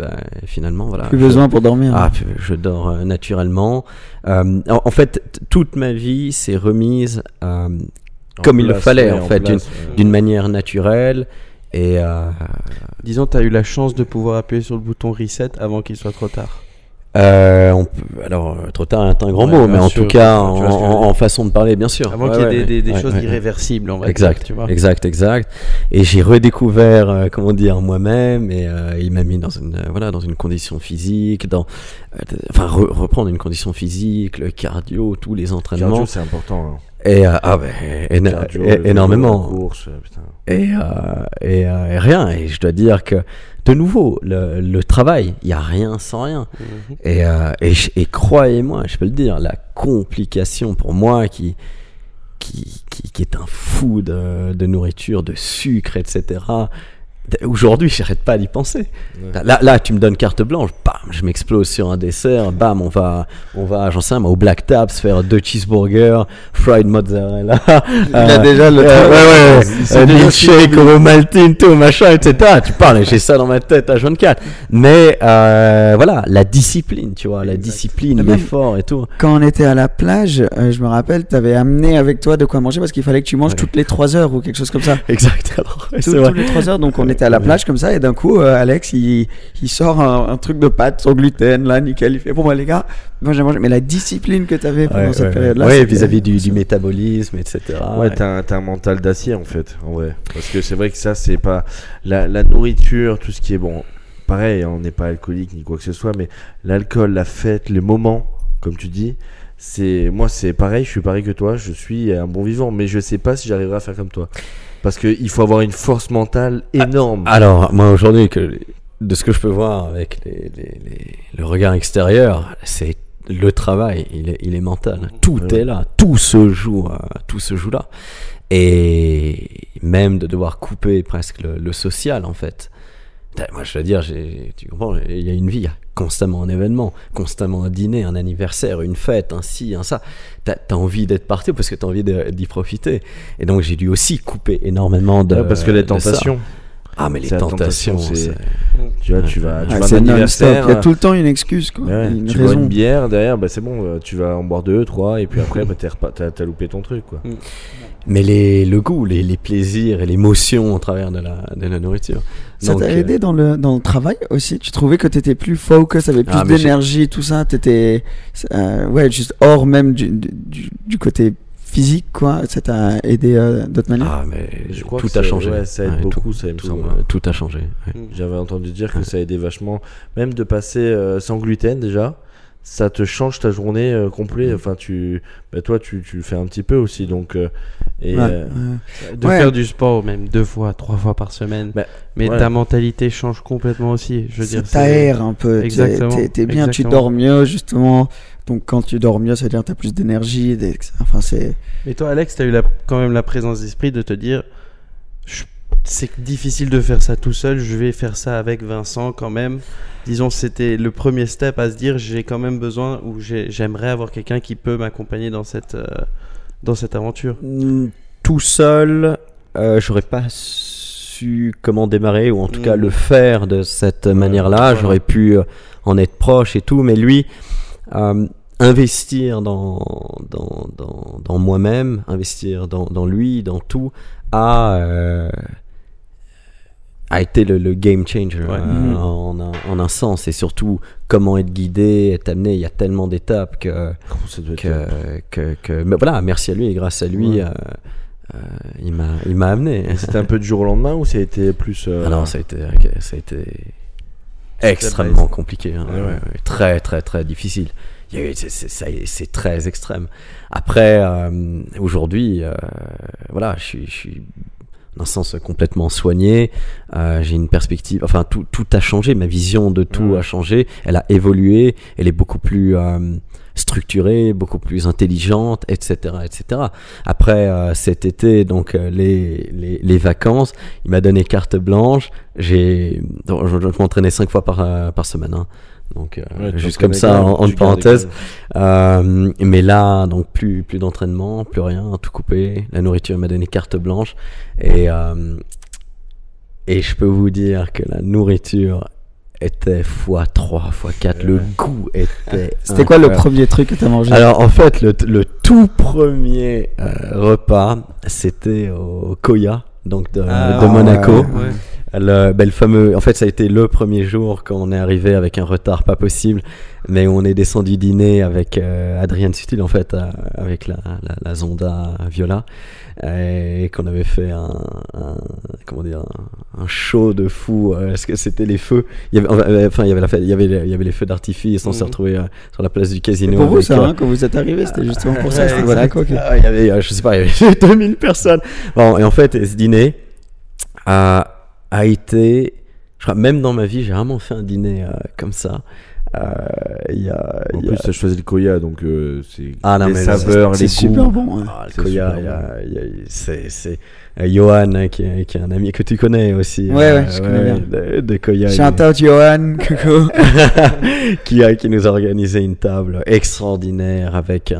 finalement, voilà. Plus besoin pour dormir. Je dors naturellement. En fait, toute ma vie s'est remise comme il le fallait, en fait, d'une manière naturelle. Et disons, tu as eu la chance de pouvoir appuyer sur le bouton reset avant qu'il soit trop tard. Alors, trop tard est un grand mot, mais en tout cas, en façon de parler, bien sûr. Avant qu'il y ait des choses irréversibles, on va dire, tu vois. Exact. Et j'ai redécouvert, moi-même, et il m'a mis dans une condition physique, reprendre une condition physique, le cardio, tous les entraînements. Le cardio, c'est important. Hein. Et cardio, énormément. Course, putain. Et rien. Et je dois dire que de nouveau, le travail, il n'y a rien sans rien. Et croyez-moi, je peux le dire, la complication pour moi qui est un fou de nourriture, de sucre, etc. Aujourd'hui, j'arrête pas d'y penser. Ouais. Là, tu me donnes carte blanche, bam, je m'explose sur un dessert, bam, on va, j'en sais rien, au Black Taps faire 2 cheeseburgers, fried mozzarella. Il a déjà le milkshake au Maltine, tout machin, etc. Tu parles, j'ai ça dans ma tête à 24. Mais voilà, la discipline, tu vois, discipline, l'effort et tout. Quand on était à la plage, je me rappelle, t'avais amené avec toi de quoi manger parce qu'il fallait que tu manges toutes les 3 heures ou quelque chose comme ça. Exact. Alors, toutes les 3 heures, donc on était à la plage comme ça et d'un coup Alex il sort un truc de pâtes sans gluten là, nickel, il fait bon les gars, moi j'ai mangé. Mais la discipline que t'avais pendant cette période là, vis-à-vis du métabolisme, etc. T'as un mental d'acier en fait, en vrai, parce que c'est vrai que ça c'est pas la nourriture, tout ce qui est bon, pareil, on n'est pas alcoolique ni quoi que ce soit, mais l'alcool, la fête, les moments, comme tu dis, c'est pareil, je suis pareil que toi, je suis un bon vivant, mais je sais pas si j'arriverai à faire comme toi. Parce qu'il faut avoir une force mentale énorme. Alors, moi aujourd'hui, de ce que je peux voir avec le regard extérieur, c'est le travail, il est mental. Tout est là, tout se joue là. Et même de devoir couper presque le social, en fait. Moi, je veux dire, tu comprends, il y a une vie, constamment un événement, constamment un dîner, un anniversaire, une fête, un ci, un ça. T'as envie d'être parti parce que t'as envie d'y profiter. Et donc, j'ai dû aussi couper énormément parce que les tentations. Mais les tentations, tu vas à un anniversaire. Il y a tout le temps une excuse, quoi. Tu bois une bière, derrière, c'est bon, tu vas en boire 2, 3, et puis après, t'as loupé ton truc, quoi. Mais le goût, les plaisirs et l'émotion au travers de la nourriture. Ça t'a aidé dans le travail aussi? Tu trouvais que t'étais plus focus, avais plus d'énergie, tout ça? T'étais juste hors même du côté physique, quoi. Ça t'a aidé d'autres manières? Mais je crois tout a changé. Ça aide beaucoup, ça, il me semble. Tout a changé. J'avais entendu dire que ça aidait vachement, même de passer sans gluten déjà. Ça te change ta journée complète. Enfin, toi, tu le fais un petit peu aussi, donc faire du sport même 2 fois, 3 fois par semaine. Mais ta mentalité change complètement aussi. Je veux dire, t'aères un peu. Exactement. T'es bien, tu dors mieux justement. Donc quand tu dors mieux, ça veut dire que t'as plus d'énergie. Mais toi, Alex, t'as eu quand même la présence d'esprit de te dire, c'est difficile de faire ça tout seul. Je vais faire ça avec Vincent quand même. Disons, c'était le premier step à se dire, j'ai quand même besoin, ou j'aimerais avoir quelqu'un qui peut m'accompagner dans cette aventure. Tout seul, j'aurais pas su comment démarrer, ou en tout cas le faire de cette manière-là. J'aurais pu en être proche et tout, mais lui, investir dans moi-même, investir dans lui, dans tout, a été le game changer en un sens, et surtout comment être guidé, être amené. Il y a tellement d'étapes mais voilà, merci à lui, et grâce à lui il m'a amené. C'était un peu du jour au lendemain, ou ça a été plus non, ça a été extrêmement compliqué, très très très difficile. C'est très extrême. Après, aujourd'hui, voilà, je suis d'un sens complètement soigné. J'ai une perspective, enfin tout a changé, ma vision de tout a changé, elle a évolué, elle est beaucoup plus structurée, beaucoup plus intelligente, etc., etc. Après cet été, donc les vacances, il m'a donné carte blanche. Je m'entraînais 5 fois par semaine. Hein. Donc juste comme ça en parenthèse. Mais là, donc plus d'entraînement, plus rien, tout coupé. La nourriture m'a donné carte blanche et je peux vous dire que la nourriture était x3, x4. Le goût était. C'était quoi le premier truc que tu as mangé? Alors en fait, le tout premier repas, c'était au Koya, donc de Monaco. Ouais. Le fameux, en fait, ça a été le premier jour quand on est arrivé avec un retard pas possible, mais on est descendu dîner avec Adrien Sutil, en fait, avec la Zonda Viola, et qu'on avait fait un show de fou. Est-ce que c'était les feux? Il y avait les feux d'artifice. On s'est retrouvé sur la place du casino. C'est pour vous ça, quand vous êtes arrivé, c'était justement pour ça. Voilà quoi. Il y avait, je sais pas, il y avait 2000 personnes. Bon, et en fait, ce dîner a été, je crois, même dans ma vie, j'ai vraiment fait un dîner comme ça. En plus, ça choisit le Koya, donc c'est les saveurs, les goûts. C'est super bon. Le Koya, c'est Johan qui est un ami que tu connais aussi. Ouais, je connais bien. De Koya. Shout out Johan, coucou. qui nous a organisé une table extraordinaire avec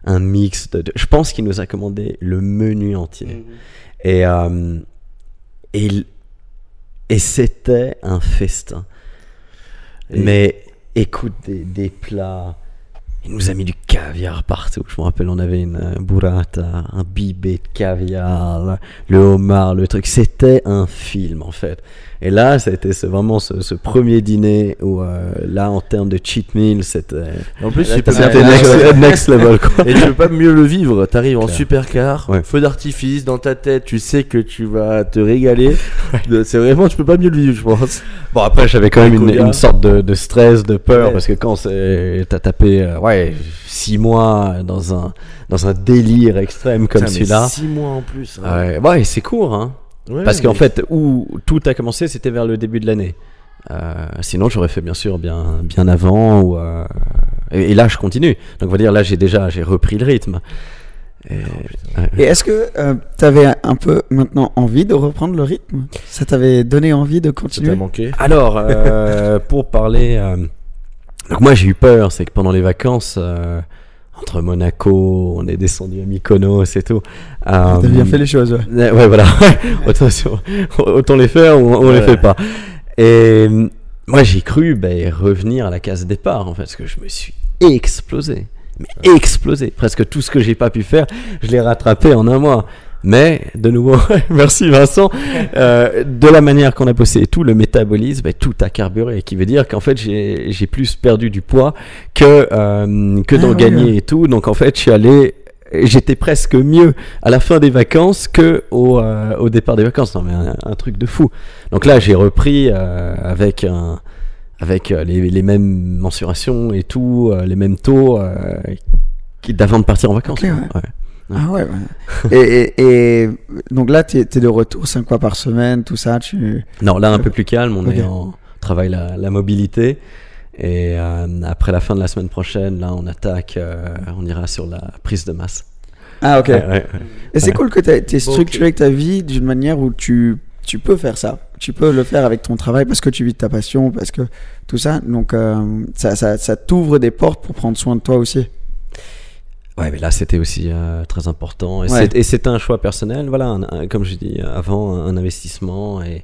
un mix de. Je pense qu'il nous a commandé le menu entier. Et c'était un festin. Mais écoute, des plats. Il nous a mis du caviar partout. Je me rappelle, on avait une burrata, un bibé de caviar, le homard, le truc. C'était un film, en fait. Et là, ça a été vraiment ce premier dîner où, là, en termes de cheat meal, c'était. En plus, c'était next level, quoi. Et tu peux pas mieux le vivre. T'arrives en supercar, feu d'artifice dans ta tête, tu sais que tu vas te régaler. C'est vraiment, tu peux pas mieux le vivre, je pense. Bon, après, j'avais quand même une sorte de stress, de peur, parce que quand t'as tapé 6 mois dans un délire extrême comme celui-là. 6 mois en plus. Ouais, c'est court, hein. Ouais, parce qu'en fait, où tout a commencé, c'était vers le début de l'année. Sinon, j'aurais fait bien sûr bien avant. Et là, je continue. Donc, on va dire, là, j'ai repris le rythme. Et est-ce que tu avais un peu maintenant envie de reprendre le rythme? Ça t'avait donné envie de continuer? Ça t'a manqué? Alors, pour parler... donc moi, j'ai eu peur. C'est que pendant les vacances... entre Monaco, on est descendu à Mykonos et tout. T'as bien fait les choses, ouais. Ouais, voilà. Autant les faire ou on les fait pas. Et moi, j'ai cru revenir à la case départ, en fait, parce que je me suis explosé. Mais explosé. Presque tout ce que j'ai pas pu faire, je l'ai rattrapé en un mois. Mais, de nouveau, merci Vincent, de la manière qu'on a bossé et tout, le métabolisme, tout a carburé, qui veut dire qu'en fait, j'ai plus perdu du poids que d'en gagner et tout. Donc, en fait, j'étais presque mieux à la fin des vacances que au départ des vacances. Non, mais un truc de fou. Donc là, j'ai repris avec les mêmes mensurations et tout, les mêmes taux d'avant de partir en vacances. Okay, ouais. Ah ouais. Et donc là, t'es de retour 5 fois par semaine, tout ça. Non, là un peu plus calme. On travaille la mobilité. Et après la fin de la semaine prochaine, là, on attaque. On ira sur la prise de masse. Ah ok. Ouais. Et c'est cool que t'aies structuré ta vie d'une manière où tu peux faire ça. Tu peux le faire avec ton travail parce que tu vis de ta passion, parce que tout ça. Donc ça t'ouvre des portes pour prendre soin de toi aussi. Ouais, mais là, c'était aussi très important. Et c'était un choix personnel. Voilà, comme je dis avant, un investissement. Et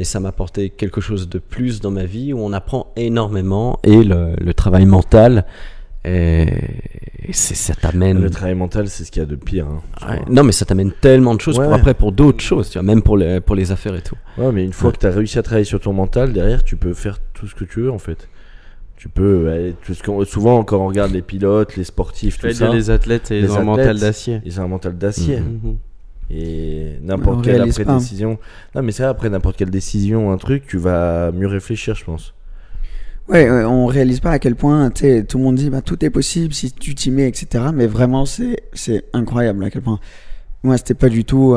ça m'a apporté quelque chose de plus dans ma vie où on apprend énormément. Et le travail mental, ça t'amène... Le travail mental, c'est ce qu'il y a de pire. Hein, non, mais ça t'amène tellement de choses pour d'autres choses. Tu vois, même pour les affaires et tout. Ouais, mais une fois que tu as réussi à travailler sur ton mental, derrière, tu peux faire tout ce que tu veux, en fait. Tu peux, souvent quand on regarde les pilotes, les sportifs, tout ça. Les athlètes, ils ont un mental d'acier. Ils ont un mental d'acier. Et n'importe quelle décision. Non, mais c'est vrai, après n'importe quelle décision, un truc, tu vas mieux réfléchir, je pense. Ouais, on réalise pas à quel point, tu sais, tout le monde dit, tout est possible si tu t'y mets, etc. Mais vraiment, c'est incroyable à quel point. moi, c'était pas du tout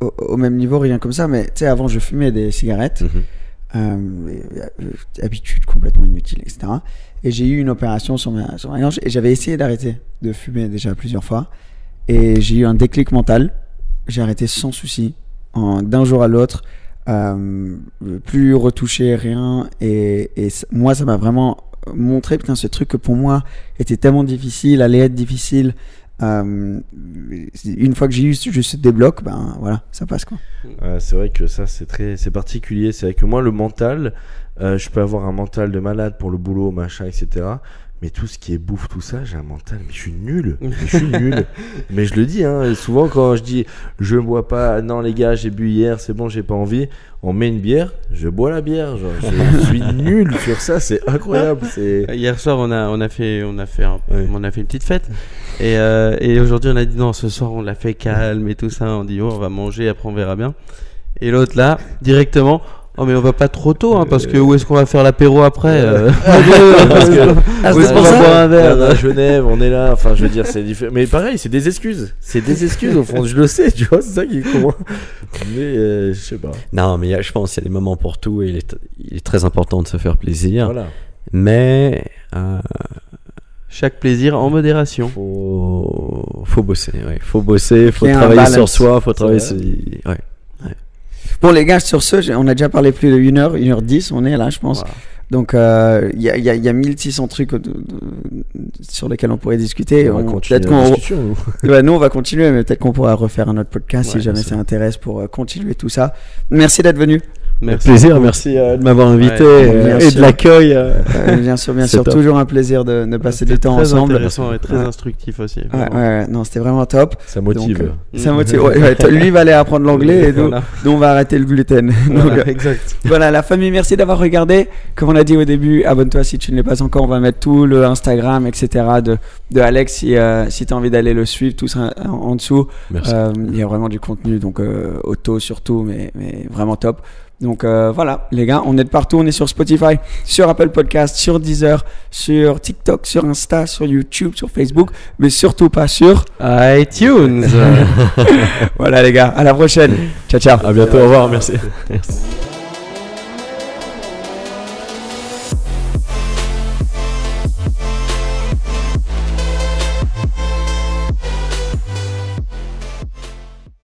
au même niveau, rien comme ça. Mais tu sais, avant, je fumais des cigarettes. Habitude complètement inutile, etc. Et j'ai eu une opération sur ma gorge et j'avais essayé d'arrêter de fumer déjà plusieurs fois. Et j'ai eu un déclic mental. J'ai arrêté sans souci, d'un jour à l'autre. Plus retouché, rien. Et moi, ça m'a vraiment montré, putain, ce truc que pour moi était tellement difficile, allait être difficile. Une fois que j'ai eu juste ce débloc, ben voilà, ça passe quoi. C'est vrai que ça c'est particulier. C'est vrai que moi, le mental, je peux avoir un mental de malade pour le boulot, machin, etc. Mais tout ce qui est bouffe, tout ça, j'ai un mental, mais je suis nul. Mais je le dis, hein, souvent quand je dis je bois pas, non les gars, j'ai bu hier, c'est bon, j'ai pas envie. On met une bière, je bois la bière. Genre, je suis nul sur ça, c'est incroyable. Hier soir, on a fait une petite fête. Et aujourd'hui, on a dit non, ce soir, on l'a fait calme et tout ça. On dit, on va manger, après, on verra bien. Et l'autre, là, directement, oh, mais on va pas trop tôt, hein, parce que où est-ce qu'on va faire l'apéro après parce que, où est-ce qu'on va boire un verre à Genève, on est là. Enfin, je veux dire, c'est différent. Mais pareil, c'est des excuses. Au fond, je le sais, tu vois, c'est ça qui est con. Mais je sais pas. Non, mais je pense qu'il y a des moments pour tout et il est très important de se faire plaisir. Voilà. Mais. Chaque plaisir en modération. Faut bosser, ouais. Faut bosser, faut travailler sur soi, faut travailler sur... Ouais. Bon les gars, sur ce, on a déjà parlé plus de 1h, 1h10, on est là je pense. Wow. Donc il y a 1600 trucs sur lesquels on pourrait discuter. On va continuer la discussion. Nous on va continuer, mais peut-être qu'on pourra refaire un autre podcast si jamais ça intéresse pour continuer tout ça. Merci d'être venu. Merci. Plaisir, merci de m'avoir invité et de l'accueil. Bien sûr, toujours un plaisir de passer du temps ensemble. Très intéressant et très instructif aussi. Non, c'était vraiment top. Ça motive. Donc, ça motive. Lui va aller apprendre l'anglais et nous on va arrêter le gluten. Donc, exact. Voilà, la famille, merci d'avoir regardé. Comme on a dit au début, abonne-toi si tu ne l'es pas encore. On va mettre tout le Instagram, etc. de Alex si tu as envie d'aller le suivre, tout ça en dessous. Il y a vraiment du contenu, donc auto surtout, mais vraiment top. Donc voilà, les gars, on est de partout, on est sur Spotify, sur Apple Podcast, sur Deezer, sur TikTok, sur Insta, sur YouTube, sur Facebook, mais surtout pas sur iTunes. Voilà les gars, à la prochaine. Ciao, ciao. À bientôt, au revoir, merci.